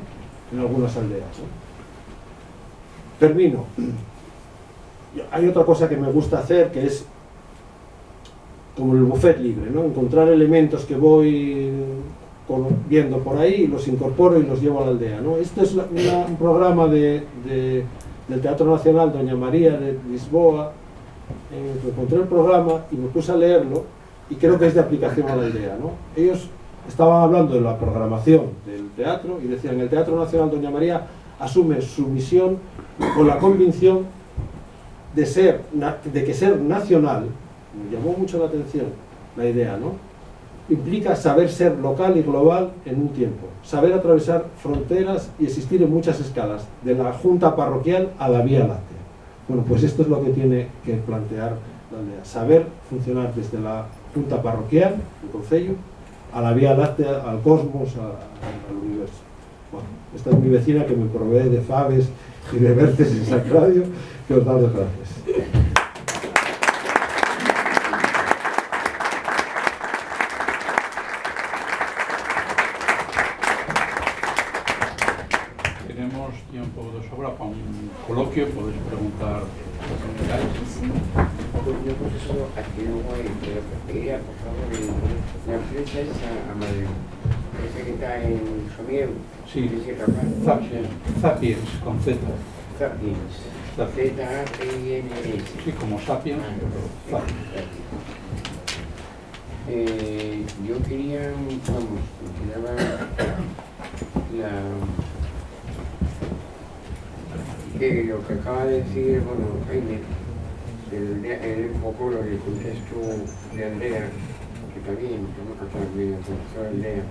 Speaker 4: en algunas aldeas, ¿no? Termino. hay otra cosa que me gusta hacer, que es como el buffet libre, ¿no? Encontrar elementos que voy viendo por ahí, los incorporo y los llevo a la aldea, ¿no? Este es un programa del Teatro Nacional Doña María de Lisboa. Encontré el programa y me puse a leerlo y creo que es de aplicación a la aldea, ¿no? Ellos estaban hablando de la programación del teatro y decían: el Teatro Nacional Doña María asume su misión con la convicción de que ser nacional, me llamó mucho la atención la idea, ¿no? Implica saber ser local y global en un tiempo, saber atravesar fronteras y existir en muchas escalas, de la junta parroquial a la Vía Láctea. Bueno, pues esto es lo que tiene que plantear la aldea, saber funcionar desde la junta parroquial, el concello, a la Vía Láctea, al cosmos, al universo. Bueno, esta es mi vecina que me provee de faves y de vertes en Sacradio, que os damos gracias.
Speaker 1: Tenemos tiempo de sobra para un coloquio, podéis preguntar lo que queráis.
Speaker 5: Yo profesor, aquí luego pero quería, por favor, la empresa esa a Madrid, esa que está en Somiedo,
Speaker 1: Sí.
Speaker 5: Sapiens,
Speaker 1: Sapiens, con Z.
Speaker 5: Sapiens, Z-A-P-I-N-S.
Speaker 1: Sí, como Sapiens, pero
Speaker 5: Yo quería, vamos, quedaba que lo que acaba de decir, bueno, Jaime, el poco el contexto de aldea, que también, el contexto de aldea,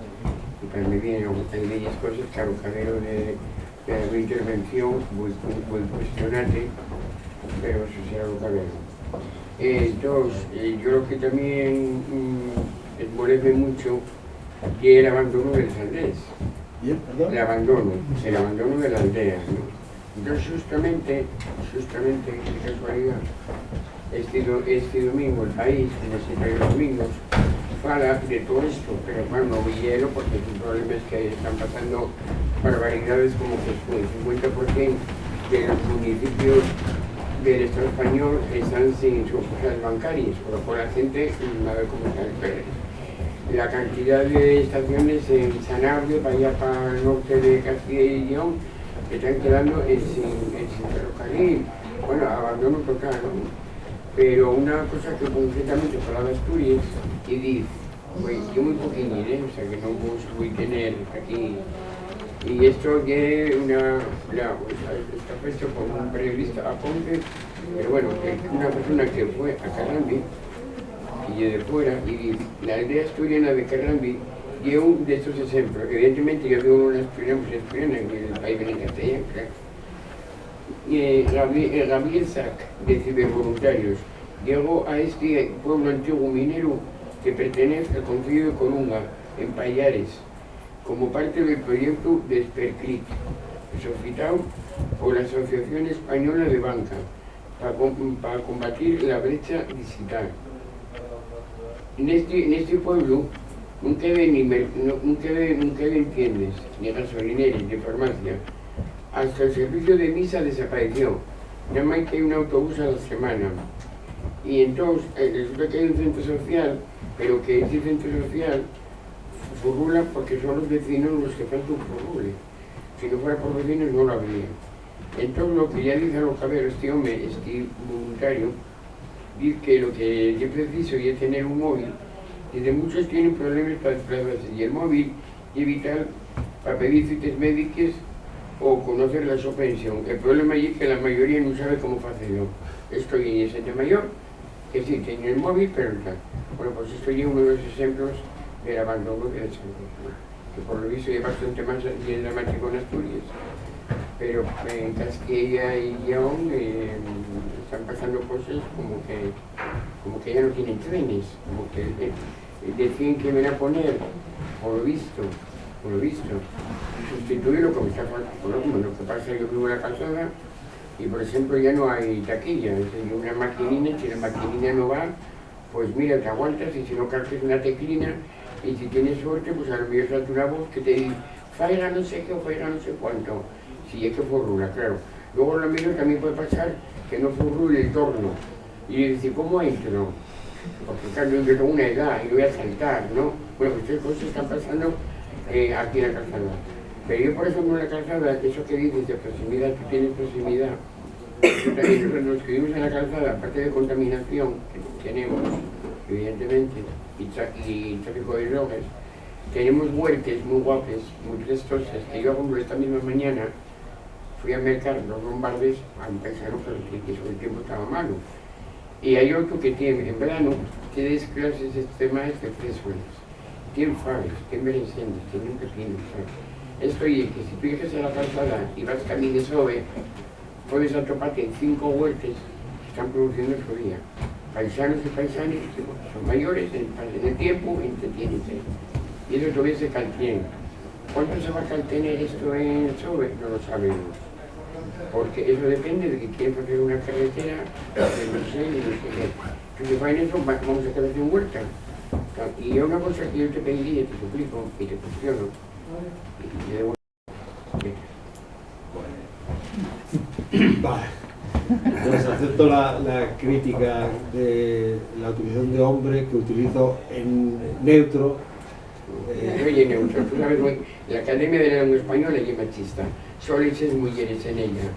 Speaker 5: y también viene, hay bellas cosas, claro, cabero de la intervención, muy cuestionante, pero eso será lo cabero. Entonces, yo lo que también molesta mucho que el abandono de las aldeas. El abandono de la aldea, ¿no? Entonces, justamente, qué casualidad, este domingo el país, en los domingos, habla de todo esto, pero bueno, no hielo porque el problema es que están pasando barbaridades como que el 50% de los municipios del Estado español están sin sus cosas bancarias, por lo cual la gente a ver cómo está el perro. La cantidad de estaciones en Sanabria, para allá para el norte de Castilla y León, que están quedando sin ferrocarril. Bueno, abandono total, ¿no? Pero una cosa que concretamente para las Asturias, y dice, pues yo muy poquín, o sea que no voy a tener aquí. Y esto ya está puesto por un periodista a Ponte, pero bueno, una persona que fue a Carrambi, y de fuera, y dice, la aldea asturiana de Carrambi dio uno de estos ejemplos. Evidentemente yo veo una asturiana en el país de castellano, claro. Gabriel Sac, de Cibervoluntarios, llegó a este pueblo antiguo minero que pertenece al concello de Colunga, en Pallares, como parte del proyecto de Esperclic, solicitado por la Asociación Española de Banca, para combatir la brecha digital. En este pueblo nunca hay tiendas, ni gasolineras, ni farmacia. Hasta el servicio de misa desapareció. Nada más que hay un autobús a la semana. Y entonces resulta que hay un centro social, pero que ese centro social furula porque son los vecinos los que faltan furule. Si no fuera por vecinos no lo habría. Entonces lo que ya dice a los caberos, este hombre, este voluntario, dice que lo que es preciso es tener un móvil. Desde muchos tienen problemas para desplazarse y el móvil es vital para pedir citas médicas o conocer la su pensión. El problema es que la mayoría no sabe cómo hacerlo. Estoy en gente mayor, que sí tiene el móvil, pero no. Bueno, pues esto es uno de los ejemplos del abandono de la salud, que por lo visto es bastante más dramático en Asturias, pero en Castilla y León están pasando cosas como que ya no tienen trenes, como que decían que van a poner, por lo visto, sustituirlo como está faltando. Lo que pasa es que yo vivo en la calzada y por ejemplo ya no hay taquilla, es decir, una maquinina, si la maquinina no va, pues mira, te aguantas y si no cargas una teclina y si tienes suerte, pues a lo mejor salta una voz que te dice faiga no sé qué o faiga no sé cuánto, si es que fue rula, claro. Luego lo mismo también puede pasar que no furrule el torno. Y yo decía, ¿cómo entro? Porque claro, yo tengo una edad y voy a saltar, ¿no? Bueno, pues estas cosas están pasando aquí en la calzada. Pero yo por ejemplo en la calzada, eso que dices de proximidad, tú tienes proximidad. Nosotros los que vivimos en la calzada, aparte de contaminación que tenemos, evidentemente, y tráfico de drogas, tenemos huertes muy guapes, muy prestosas, que yo, por ejemplo, esta misma mañana fui a mercar los bombardes a un paisano que sobre el tiempo estaba malo. Y hay otro que tiene, en verano, tienes clases extremas de frescuelas, tiene faves, tiene berenjenas, tiene un pepino, ¿sabes? Esto y que si tú llegas a la calzada y vas camino de Sobe, puedes atoparte en 5 huertes que están produciendo su día. Paisanos y paisanas que son mayores, en el tiempo, entretiénense. Y eso todavía se caltiene. ¿Cuánto se va a caltener esto en el Sobe? No lo sabemos. Porque eso depende de que quieren hacer una carretera, de no sé qué. Si se va en eso, vamos a hacer en huerta. Y una cosa que yo te pediría, te suplico y te cuestiono, y de
Speaker 4: Vale. Entonces acepto la crítica de la utilización de hombre que utilizo en neutro.
Speaker 5: Oye, neutro, tú sabes, la Academia de la Lengua Española es machista, solo dices mujeres en ella,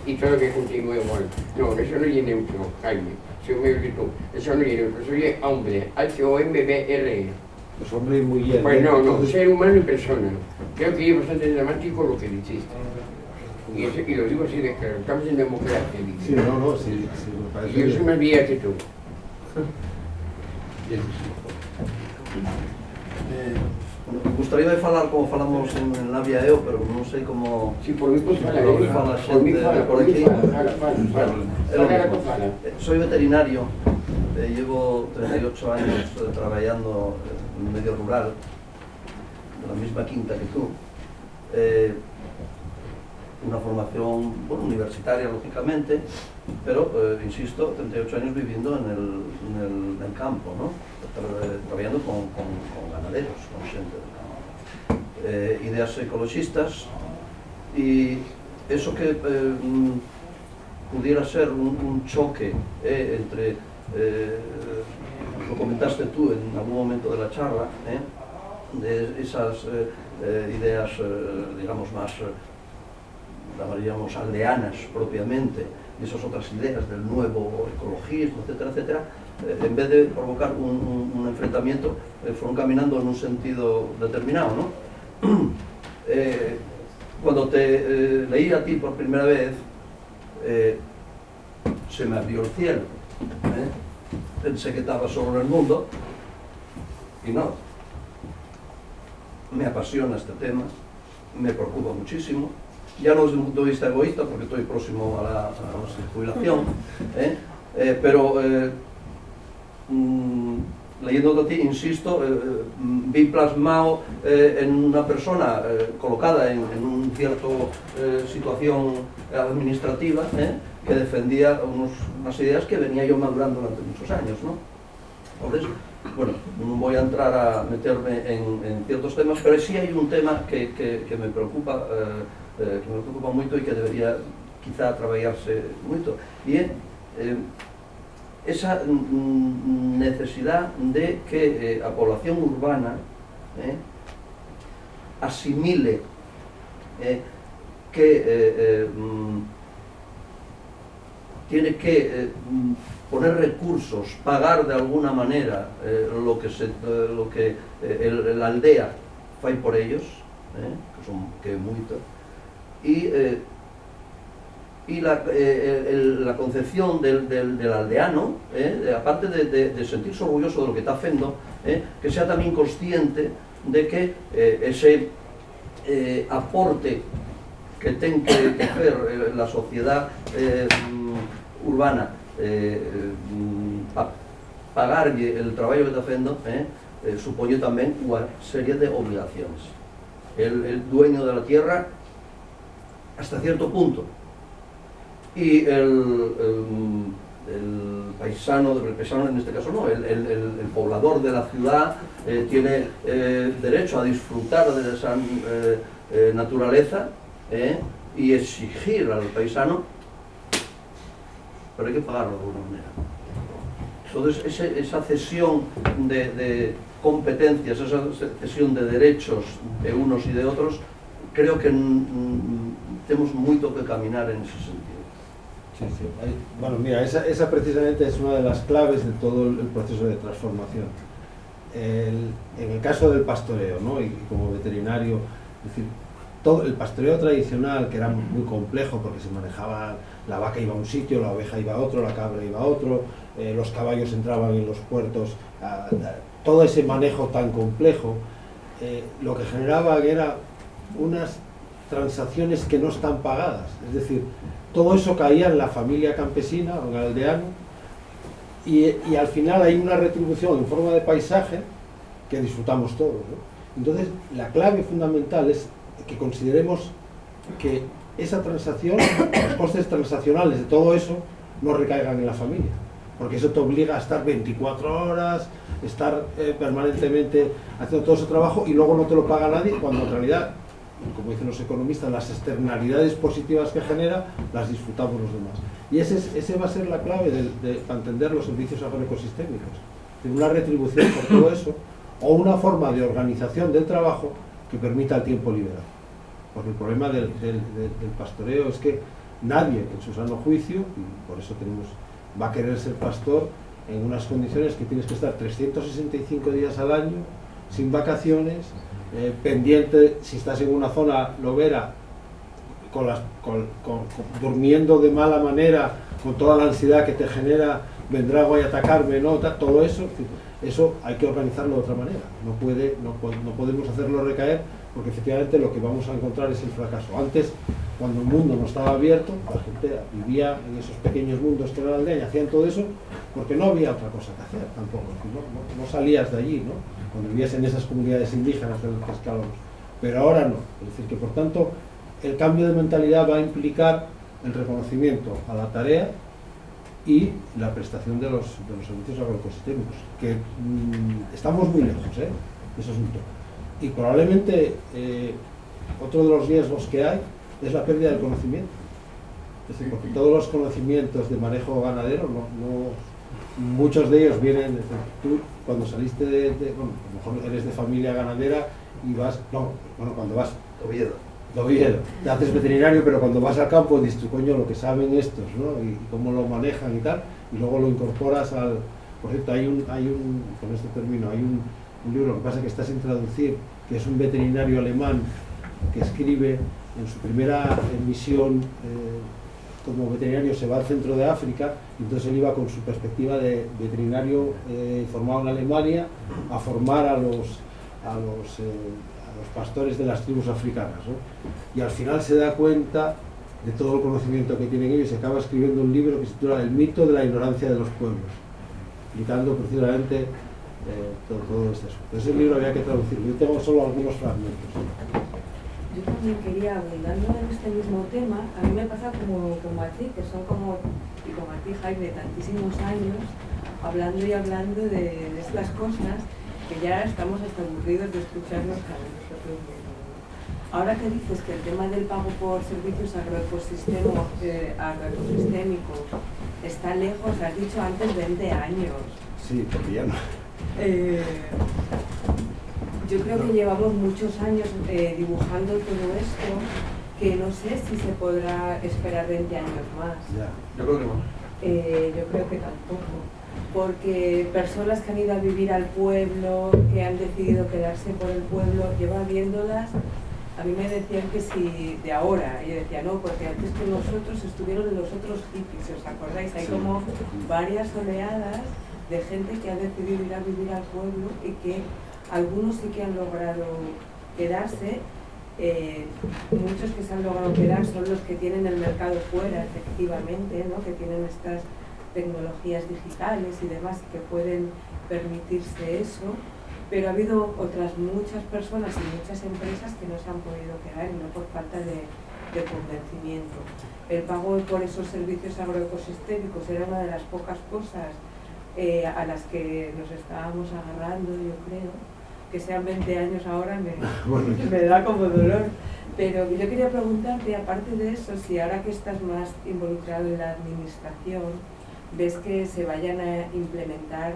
Speaker 5: y todo lo que continúe igual. No, eso no es neutro, Jaime, soy mayor que tú, eso no es neutro, soy hombre, H-O-M-B-R-E.
Speaker 4: Pues hombre y mujer.
Speaker 5: Bueno, no,
Speaker 4: Entonces,
Speaker 5: ser humano y persona. Creo que es bastante dramático lo que dijiste. Y lo digo así de claro, estamos en democracia.
Speaker 4: sí, no, sí, me parece
Speaker 5: Y yo soy
Speaker 4: bien.
Speaker 5: más vieja que tú.
Speaker 1: Bien.
Speaker 6: Me gustaría falar como falamos en la vía EO, pero non sei como...
Speaker 5: Si por mí pues fala,
Speaker 6: Lo que fala
Speaker 5: por mí
Speaker 6: xente
Speaker 5: fala,
Speaker 6: por
Speaker 5: por mí
Speaker 6: aquí.
Speaker 5: fala, fala.
Speaker 6: É lo
Speaker 5: Fala,
Speaker 6: mismo.
Speaker 5: fala.
Speaker 6: Soy veterinario, llevo 38 años trabajando en medio rural, de la misma quinta que tú. Una formación universitaria, lógicamente, pero, insisto, 38 años viviendo en el campo, ¿no? Trabajando con ganaderos, con gente del campo. Ideas ecologistas, y eso que pudiera ser un choque entre, lo comentaste tú en algún momento de la charla, de esas ideas, digamos, más llamaríamos aldeanas propiamente, y esas otras ideas del nuevo ecologismo, etcétera, etcétera, en vez de provocar un enfrentamiento, fueron caminando en un sentido determinado, ¿no? Cuando te leí a ti por primera vez, se me abrió el cielo, pensé que estaba solo en el mundo, y no. Me apasiona este tema, me preocupa muchísimo. Ya no desde un punto de vista egoísta, porque estoy próximo a la jubilación, pero leyendo de ti, insisto, vi plasmado en una persona colocada en una cierta situación administrativa, que defendía unas ideas que venía yo madurando durante muchos años, ¿no? Entonces, bueno, no voy a entrar a meterme en ciertos temas, pero sí hay un tema que me preocupa moito e que debería quizá traballarse moito, e é esa necesidade de que a población urbana asimile que tiene que poner recursos, pagar de alguna manera lo que la aldea fai por ellos, que é moito. Y la concepción del aldeano, aparte de sentirse orgulloso de lo que está haciendo, que sea también consciente de que ese aporte que tiene que hacer la sociedad urbana para pagarle el trabajo que está haciendo, supone también una serie de obligaciones. El dueño de la tierra hasta cierto punto, y el paisano en este caso no, el poblador de la ciudad tiene derecho a disfrutar de esa naturaleza y exigir al paisano pero hay que pagarlo de alguna manera. Entonces, esa cesión de competencias, esa cesión de derechos de unos y de otros, creo que tenemos mucho que caminar en ese sentido.
Speaker 4: Sí, sí. Bueno, mira, esa precisamente es una de las claves de todo el proceso de transformación. En el caso del pastoreo, ¿no? Y como veterinario, es decir, todo el pastoreo tradicional, que era muy complejo porque se manejaba, la vaca iba a un sitio, la oveja iba a otro, la cabra iba a otro, los caballos entraban en los puertos, todo ese manejo tan complejo, lo que generaba era unas transacciones que no están pagadas, es decir, todo eso caía en la familia campesina o en el aldeano, y al final hay una retribución en forma de paisaje que disfrutamos todos, ¿no? Entonces, la clave fundamental es que consideremos que esa transacción, los costes transaccionales de todo eso, no recaigan en la familia, porque eso te obliga a estar 24 horas, estar permanentemente haciendo todo ese trabajo y luego no te lo paga nadie, cuando en realidad, como dicen los economistas, las externalidades positivas que genera las disfrutamos los demás. Y ese va a ser la clave para entender los servicios agroecosistémicos, una retribución por todo eso, o una forma de organización del trabajo que permita el tiempo liberado. Porque el problema del pastoreo es que nadie en su sano juicio, y por eso va a querer ser pastor en unas condiciones que tienes que estar 365 días al año, sin vacaciones, pendiente, si estás en una zona lobera, durmiendo de mala manera, con toda la ansiedad que te genera, vendrá algo a atacarme, ¿no? Todo eso hay que organizarlo de otra manera. No podemos hacerlo recaer, porque efectivamente lo que vamos a encontrar es el fracaso. Antes, cuando el mundo no estaba abierto, la gente vivía en esos pequeños mundos que era la aldea y hacían todo eso porque no había otra cosa que hacer tampoco, no salías de allí, ¿no? Cuando vivías en esas comunidades indígenas de las que estábamos. Pero ahora no. Es decir, que por tanto el cambio de mentalidad va a implicar el reconocimiento a la tarea y la prestación de los servicios agroecosistémicos, que estamos muy lejos, de ese asunto. Y probablemente otro de los riesgos que hay es la pérdida del conocimiento. Es decir, porque todos los conocimientos de manejo ganadero, muchos de ellos vienen, tú cuando saliste bueno, a lo mejor eres de familia ganadera y vas, cuando vas de Oviedo, te haces veterinario, pero cuando vas al campo dices, coño, lo que saben estos, ¿no? Y cómo lo manejan y tal, y luego lo incorporas al... Por cierto, con este término, hay un libro que pasa que está sin traducir, que es un veterinario alemán que escribe en su primera misión como veterinario, se va al centro de África, y entonces él iba con su perspectiva de veterinario formado en Alemania a formar a los pastores de las tribus africanas, ¿no? Y al final se da cuenta de todo el conocimiento que tienen ellos y se acaba escribiendo un libro que se titula El mito de la ignorancia de los pueblos, explicando precisamente todo este asunto. Ese libro había que traducirlo. Yo tengo solo algunos fragmentos.
Speaker 7: Yo también quería, abundando en este mismo tema, a mí me pasa como a ti, que son y como a ti, Jaime, tantísimos años, hablando y hablando de estas cosas, que ya estamos hasta aburridos de escucharnos cada nosotros mismos. Ahora que dices que el tema del pago por servicios agroecosistémicos está lejos, has dicho antes 20 años.
Speaker 4: Sí, porque ya no.
Speaker 7: Yo creo que llevamos muchos años dibujando todo esto, que no sé si se podrá esperar 20 años más.
Speaker 4: Ya.
Speaker 6: Yo creo que no.
Speaker 7: Yo creo que tampoco, porque personas que han ido a vivir al pueblo, que han decidido quedarse por el pueblo, llevo viéndolas, a mí me decían que si de ahora, y yo decía no, porque antes que nosotros estuvieron los otros hippies, ¿os acordáis? Hay como varias oleadas de gente que ha decidido ir a vivir al pueblo y que algunos sí que han logrado quedarse. Muchos que se han logrado quedar son los que tienen el mercado fuera, efectivamente, ¿no? Que tienen estas tecnologías digitales y demás que pueden permitirse eso, pero ha habido otras muchas personas y muchas empresas que no se han podido quedar, y no por falta de convencimiento. El pago por esos servicios agroecosistémicos era una de las pocas cosas a las que nos estábamos agarrando, yo creo, que sean 20 años ahora
Speaker 4: Bueno.
Speaker 7: me da como dolor. Pero yo quería preguntarte, aparte de eso, si ahora que estás más involucrado en la administración, ves que se vayan a implementar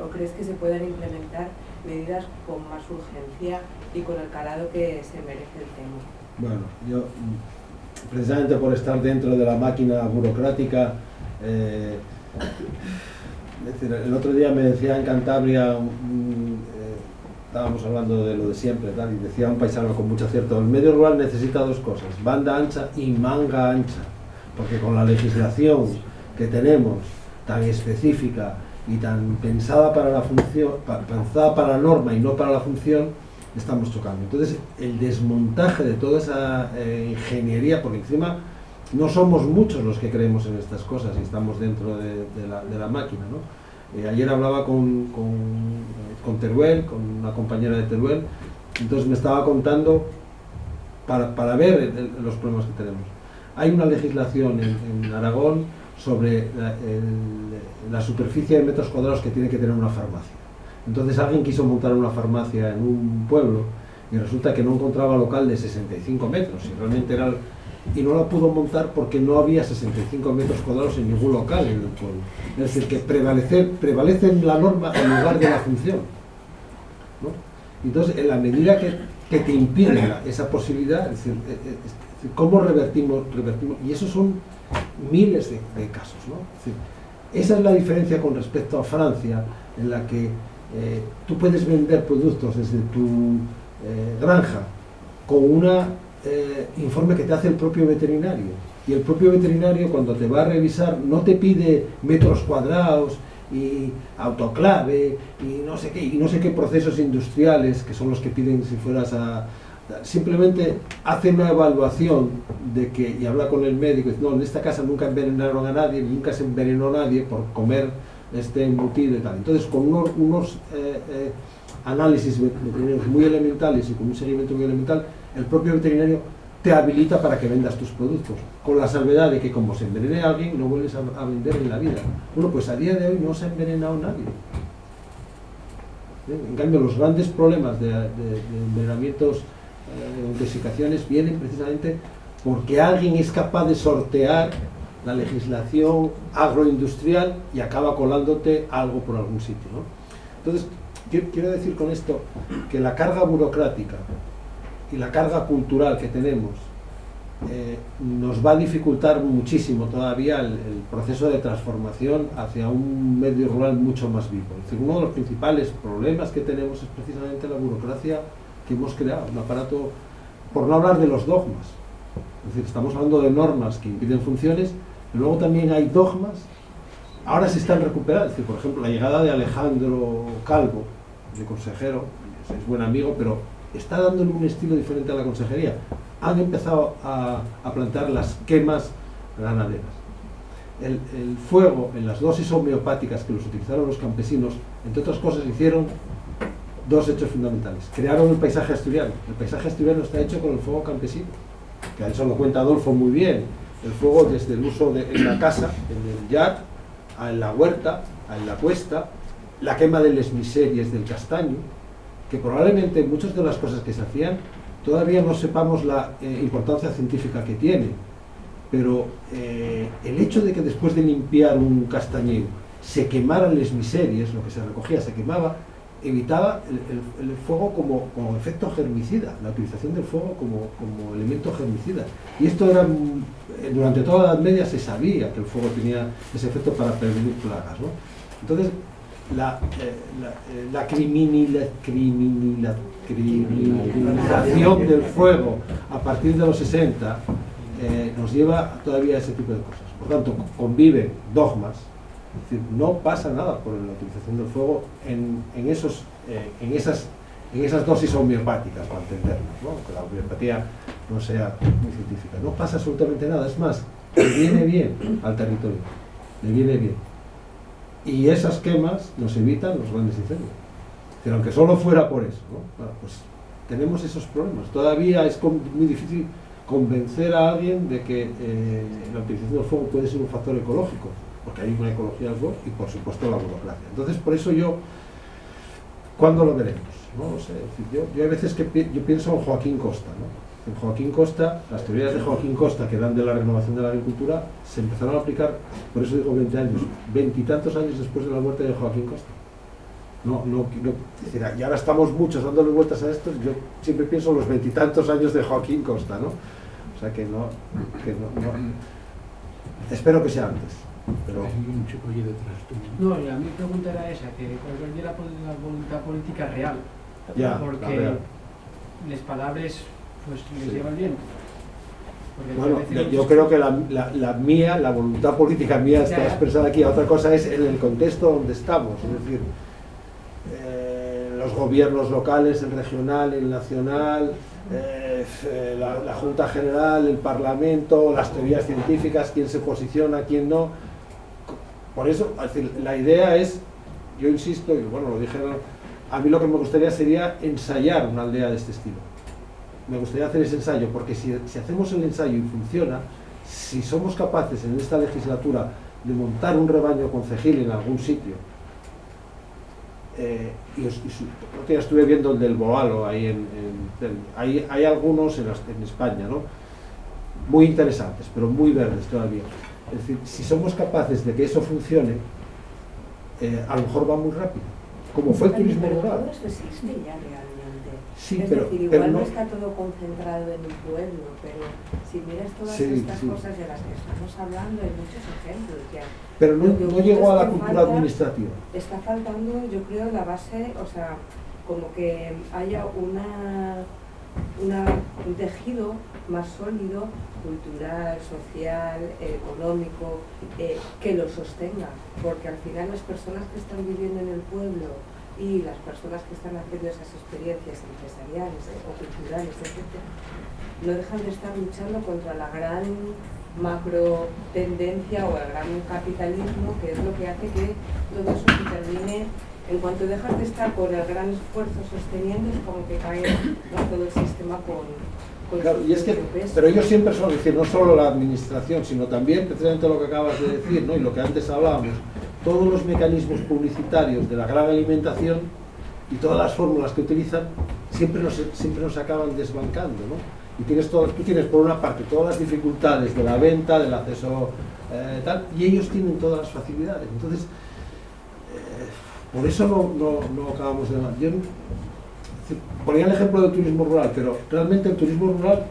Speaker 7: o crees que se puedan implementar medidas con más urgencia y con el calado que se merece el tema.
Speaker 4: Bueno, yo, precisamente por estar dentro de la máquina burocrática, es decir, el otro día me decía en Cantabria, estábamos hablando de lo de siempre, tal, y decía un paisano con mucho acierto: el medio rural necesita dos cosas, banda ancha y manga ancha, porque con la legislación que tenemos, tan específica y tan pensada para la función, pensada para la norma y no para la función, estamos chocando. Entonces, el desmontaje de toda esa ingeniería, porque encima no somos muchos los que creemos en estas cosas y estamos dentro de la máquina, ¿no? Ayer hablaba con Teruel, con una compañera de Teruel, entonces me estaba contando para ver los problemas que tenemos. Hay una legislación en Aragón sobre la superficie de metros cuadrados que tiene que tener una farmacia. Entonces alguien quiso montar una farmacia en un pueblo y resulta que no encontraba local de 65 metros y realmente era y no la pudo montar porque no había 65 metros cuadrados en ningún local en el pueblo. Es decir, que prevalece la norma en lugar de la función, ¿no? Entonces, en la medida que te impide esa posibilidad, es decir, ¿cómo revertimos? Y esos son miles de casos, ¿no? Es decir, esa es la diferencia con respecto a Francia, en la que tú puedes vender productos desde tu granja con una informe que te hace el propio veterinario, y el propio veterinario, cuando te va a revisar, no te pide metros cuadrados y autoclave y no sé qué procesos industriales que son los que piden si fueras a... Simplemente hace una evaluación de que, y habla con el médico y dice: no, en esta casa nunca envenenaron a nadie, nunca se envenenó a nadie por comer este embutido y tal. Entonces, con unos análisis veterinarios muy elementales y con un seguimiento muy elemental, el propio veterinario te habilita para que vendas tus productos, con la salvedad de que, como se envenene a alguien, no vuelves a vender en la vida. Bueno, pues a día de hoy no se ha envenenado nadie. En cambio, los grandes problemas de envenenamientos, intoxicaciones, vienen precisamente porque alguien es capaz de sortear la legislación agroindustrial y acaba colándote algo por algún sitio, ¿no? Entonces, quiero decir con esto que la carga burocrática y la carga cultural que tenemos nos va a dificultar muchísimo todavía el proceso de transformación hacia un medio rural mucho más vivo. Es decir, uno de los principales problemas que tenemos es precisamente la burocracia que hemos creado, un aparato, por no hablar de los dogmas. Es decir, estamos hablando de normas que impiden funciones, pero luego también hay dogmas, ahora se están recuperando. Es decir, por ejemplo, la llegada de Alejandro Calvo, de consejero, es buen amigo, pero está dándole un estilo diferente a la consejería. Han empezado a plantear las quemas ganaderas. El fuego en las dosis homeopáticas que los utilizaron los campesinos, entre otras cosas, hicieron dos hechos fundamentales. Crearon el paisaje asturiano. El paisaje asturiano está hecho con el fuego campesino, que a eso lo cuenta Adolfo muy bien. El fuego desde el uso en la casa, en el yard, en la huerta, en la cuesta, la quema de les miserias del castaño, que probablemente muchas de las cosas que se hacían todavía no sepamos la importancia científica que tiene, pero el hecho de que después de limpiar un castañero se quemaran les miserias, lo que se recogía se quemaba, evitaba el fuego como efecto germicida, la utilización del fuego como elemento germicida. Y esto era, durante toda la Edad Media se sabía que el fuego tenía ese efecto para prevenir plagas, ¿no? Entonces, la criminalización del fuego a partir de los 60 nos lleva todavía a ese tipo de cosas. Por tanto, conviven dogmas. Es decir, no pasa nada por la utilización del fuego en esas dosis homeopáticas, para entendernos, ¿no? Que la homeopatía no sea muy científica. No pasa absolutamente nada. Es más, le viene bien al territorio. Le viene bien. Y esas quemas nos evitan los grandes incendios. Pero aunque solo fuera por eso, ¿no? Bueno, pues tenemos esos problemas. Todavía es muy difícil convencer a alguien de que la utilización del fuego puede ser un factor ecológico, porque hay una ecología del fuego y por supuesto la burocracia. Entonces, por eso yo, ¿Cuándo lo veremos? No lo sé. Es decir, yo hay veces que yo pienso en Joaquín Costa, ¿no? En Joaquín Costa, las teorías de Joaquín Costa que dan de la renovación de la agricultura se empezaron a aplicar, por eso digo 20 años, 20 y tantos años después de la muerte de Joaquín Costa. Es decir, y ahora estamos muchos dándole vueltas a esto. Yo siempre pienso en los 20 y tantos años de Joaquín Costa, ¿no? O sea que no espero que sea antes. Pero
Speaker 1: hay un chico allí detrás.
Speaker 8: No, y a mi pregunta era esa, que cuál era la voluntad política real.
Speaker 4: ya,
Speaker 8: Porque
Speaker 4: la real.
Speaker 8: las palabras pues les
Speaker 4: Sí.
Speaker 8: llevan bien. Porque
Speaker 4: Bueno,
Speaker 8: a veces
Speaker 4: yo creo que la voluntad política mía está
Speaker 8: Ya.
Speaker 4: expresada aquí. Otra cosa es en el contexto donde estamos, es decir, los gobiernos locales, el regional, el nacional, la Junta General, el Parlamento, las teorías científicas, quién se posiciona, quién no. Por eso, es decir, la idea es, yo insisto, y bueno, lo dije, a mí lo que me gustaría sería ensayar una aldea de este estilo. Me gustaría hacer ese ensayo, porque si hacemos el ensayo y funciona, si somos capaces en esta legislatura de montar un rebaño concejil en algún sitio, otro día estuve viendo el del Boalo, ahí hay algunos en España, ¿no? Muy interesantes, pero muy verdes todavía. Es decir, si somos capaces de que eso funcione, a lo mejor va muy rápido, como fue el turismo
Speaker 7: Pero
Speaker 4: rural.
Speaker 7: todo eso existe ya realmente.
Speaker 4: Sí,
Speaker 7: es
Speaker 4: pero,
Speaker 7: decir,
Speaker 4: pero
Speaker 7: igual
Speaker 4: no,
Speaker 7: no está todo concentrado en un pueblo, pero si miras todas
Speaker 4: Sí,
Speaker 7: estas
Speaker 4: sí.
Speaker 7: cosas de las que estamos hablando, hay muchos ejemplos ya.
Speaker 4: pero no,
Speaker 7: Lo que
Speaker 4: no
Speaker 7: ocurre
Speaker 4: llegó
Speaker 7: es
Speaker 4: a la
Speaker 7: que
Speaker 4: cultura
Speaker 7: falta-
Speaker 4: administrativa.
Speaker 7: Está faltando, yo creo, la base, o sea, como que haya un tejido más sólido, cultural, social, económico, que lo sostenga, porque al final las personas que están viviendo en el pueblo y las personas que están haciendo esas experiencias empresariales o culturales, etc., no dejan de estar luchando contra la gran macro tendencia o el gran capitalismo, que es lo que hace que todo eso se termine. En cuanto dejas de estar con el gran esfuerzo sosteniendo, es como que cae todo el sistema con
Speaker 4: Claro,
Speaker 7: su
Speaker 4: y es que,
Speaker 7: propio peso.
Speaker 4: pero ellos siempre son, es decir, no solo la administración, sino también precisamente lo que acabas de decir, ¿no? Y lo que antes hablábamos, todos los mecanismos publicitarios de la gran alimentación y todas las fórmulas que utilizan siempre nos acaban desbancando, ¿no? Y tú tienes por una parte todas las dificultades de la venta, del acceso tal, y ellos tienen todas las facilidades. Entonces, por eso no acabamos de... Yo ponía el ejemplo del turismo rural, pero realmente el turismo rural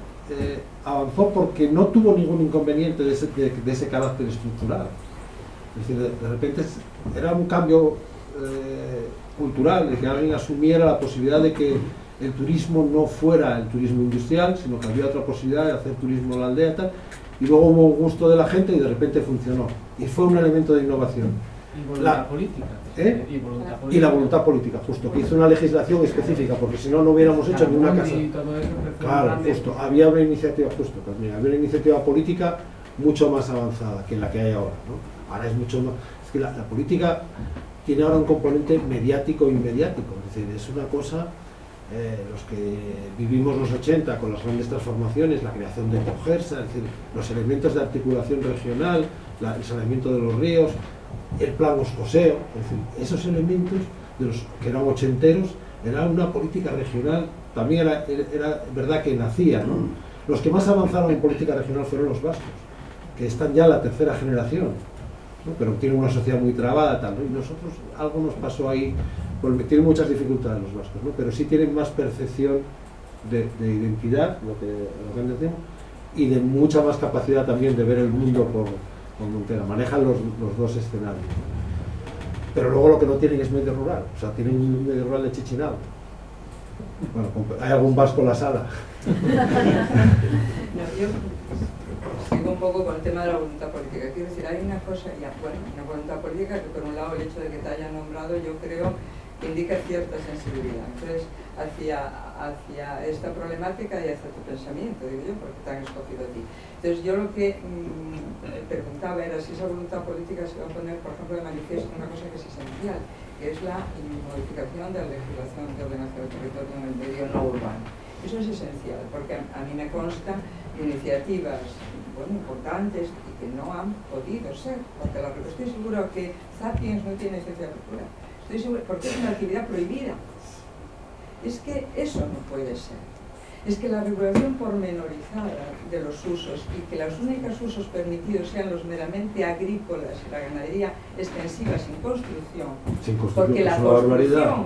Speaker 4: avanzó porque no tuvo ningún inconveniente de ese carácter estructural. Es decir, de repente era un cambio cultural, de que alguien asumiera la posibilidad de que el turismo no fuera el turismo industrial, sino que había otra posibilidad de hacer turismo en la aldea y tal, y luego hubo un gusto de la gente y de repente funcionó. Y fue un elemento de innovación.
Speaker 8: Y voluntad política.
Speaker 4: ¿Eh?
Speaker 8: Y voluntad política.
Speaker 4: Y la voluntad política, justo, que hizo una legislación específica, porque si no, no hubiéramos hecho ni una casa.
Speaker 8: Y todo eso,
Speaker 4: Claro,
Speaker 8: grande.
Speaker 4: justo, había una iniciativa, justo también, había una iniciativa política mucho más avanzada que la que hay ahora, ¿no? Ahora es mucho más... Es que la política tiene ahora un componente mediático e inmediático, es decir, es una cosa... los que vivimos los 80 con las grandes transformaciones, la creación de Cogersa, es decir, los elementos de articulación regional, el saneamiento de los ríos, el plan Moscoseo, es decir, esos elementos de los que eran ochenteros, era una política regional, también era verdad que nacía, ¿no? Los que más avanzaron en política regional fueron los vascos, que están ya en la tercera generación, ¿no? Pero tienen una sociedad muy trabada, tal, ¿no? Y nosotros, algo nos pasó ahí, porque tienen muchas dificultades los vascos, ¿no? Pero sí tienen más percepción de identidad, lo que antes decíamos, y de mucha más capacidad también de ver el mundo por Montera. Manejan los dos escenarios. Pero luego lo que no tienen es medio rural, o sea, tienen un medio rural de Chichinabo. Bueno, hay algún vasco en la sala.
Speaker 9: No, yo sigo un poco con el tema de la voluntad política. Quiero decir, hay una cosa, una voluntad política que por un lado el hecho de que te hayan nombrado, yo creo, indica cierta sensibilidad. Entonces, hacia esta problemática y hacia tu pensamiento, digo yo, porque te han escogido a ti. Entonces, yo lo que preguntaba era si esa voluntad política se va a poner, por ejemplo, de manifiesto una cosa que es esencial, que es la modificación de la legislación de ordenación del territorio en el medio no urbano. Eso es esencial, porque a mí me constan iniciativas importantes y que no han podido ser, porque estoy seguro que Sapiens no tiene ciencia popular. Estoy seguro, porque es una actividad prohibida. Es que eso no puede ser. Es que la regulación pormenorizada de los usos y que los únicos usos permitidos sean los meramente agrícolas y la ganadería extensiva sin construcción, porque la construcción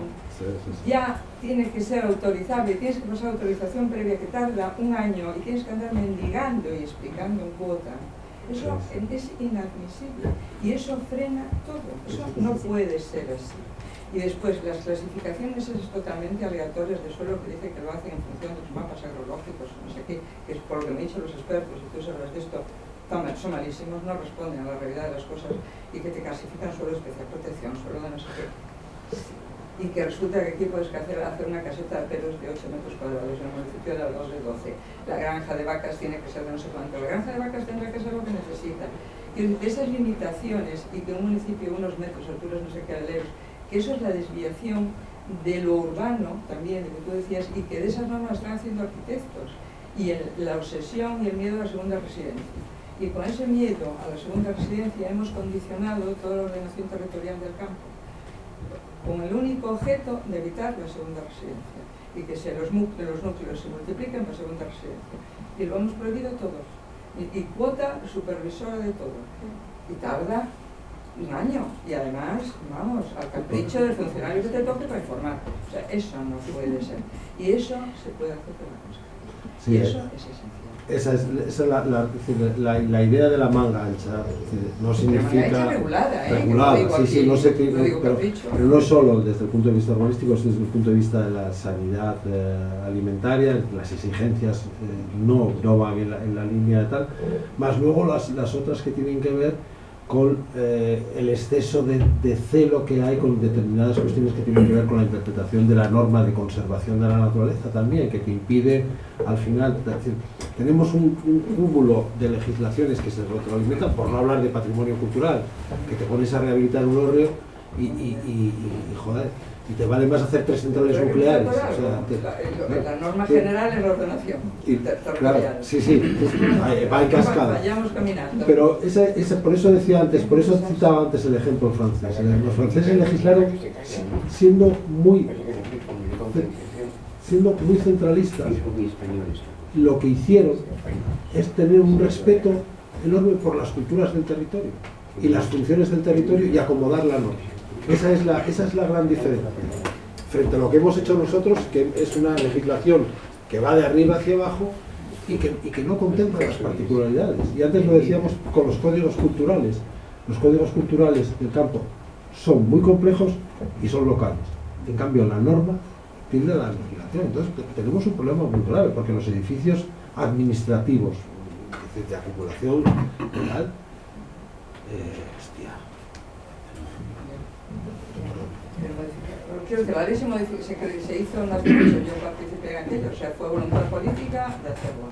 Speaker 9: ya tiene que ser autorizable, tienes que pasar autorización previa que tarda un año y tienes que andar mendigando y explicando en cuota. Eso es inadmisible y eso frena todo, eso no puede ser así. Y después las clasificaciones es totalmente aleatorias de suelo que dice que lo hacen en función de los mapas agrológicos, no sé qué, que es por lo que me han dicho los expertos, y tú sabes de esto, son malísimos, no responden a la realidad de las cosas y que te clasifican suelo de especial protección, suelo de no sé qué. Y que resulta que aquí puedes hacer una caseta de pelos de 8 metros cuadrados en el municipio de Algados de 12. La granja de vacas tiene que ser de no sé cuánto. La granja de vacas tendrá que ser lo que necesita. Y de esas limitaciones y que un municipio, unos metros, alturas, no sé qué aleros, que eso es la desviación de lo urbano también, de que tú decías, y que de esas normas están haciendo arquitectos. Y la obsesión y el miedo a la segunda residencia. Y con ese miedo a la segunda residencia hemos condicionado toda la ordenación territorial del campo, con el único objeto de evitar la segunda residencia y que los núcleos se multipliquen para segunda residencia. Y lo hemos prohibido todos. Y cuota supervisora de todo. Y tarda un año. Y además, vamos, al capricho del funcionario que te toque para informar. O sea, eso no puede ser. Y eso se puede hacer con la consejería.
Speaker 4: Sí,
Speaker 9: y eso es esencial.
Speaker 4: Esa es la idea de la manga ancha, no significa regulada, sí, no sé qué, pero no solo desde el punto de vista urbanístico, sino desde el punto de vista de la sanidad alimentaria, las exigencias no van en la línea de tal, más luego las otras que tienen que ver con el exceso de celo que hay con determinadas cuestiones que tienen que ver con la interpretación de la norma de conservación de la naturaleza también, que te impide al final, es decir, tenemos un cúmulo de legislaciones que se retroalimentan, por no hablar de patrimonio cultural, que te pones a rehabilitar un hórreo y joder, y te vale más hacer 3 centrales nucleares.
Speaker 9: La norma general es la ordenación.
Speaker 4: Claro, sí, va en cascada.
Speaker 9: Vayamos caminando.
Speaker 4: Pero por eso decía antes, por eso citaba antes el ejemplo francés. Los franceses legislaron siendo muy centralistas. Lo que hicieron es tener un respeto enorme por las culturas del territorio y las funciones del territorio y acomodar la norma. Esa es la gran diferencia frente a lo que hemos hecho nosotros, que es una legislación que va de arriba hacia abajo y que no contempla las particularidades. Y antes lo decíamos con los códigos culturales. Los códigos culturales del campo son muy complejos y son locales. En cambio, la norma tiene la legislación. Entonces tenemos un problema muy grave, porque los edificios administrativos de acumulación legal,
Speaker 9: Creo que la ley se hizo en las derechos, yo participé en aquello, o sea, fue voluntad política de hacerlo.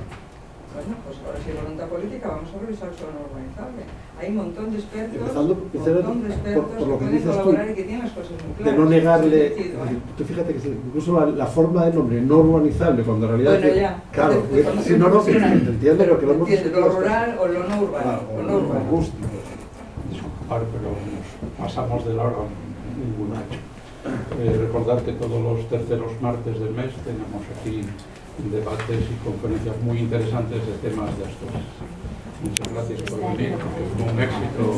Speaker 9: Bueno, pues ahora si hay voluntad política, vamos a revisar el suelo urbanizable. Hay un montón de expertos,
Speaker 4: por lo que
Speaker 9: pueden
Speaker 4: dices
Speaker 9: colaborar
Speaker 4: tú,
Speaker 9: y que tienen las cosas muy claras.
Speaker 4: de no negarle, tú fíjate que incluso la forma de nombre no urbanizable, cuando en realidad...
Speaker 9: Bueno, ya.
Speaker 4: Claro, si no, te entiendo lo que lo hemos...
Speaker 9: Lo rural o lo no urbano.
Speaker 1: Disculpar, pero nos pasamos de la hora ningún año. Recordar que todos los terceros martes del mes tenemos aquí debates y conferencias muy interesantes de temas de estos. Muchas gracias por venir, fue un éxito.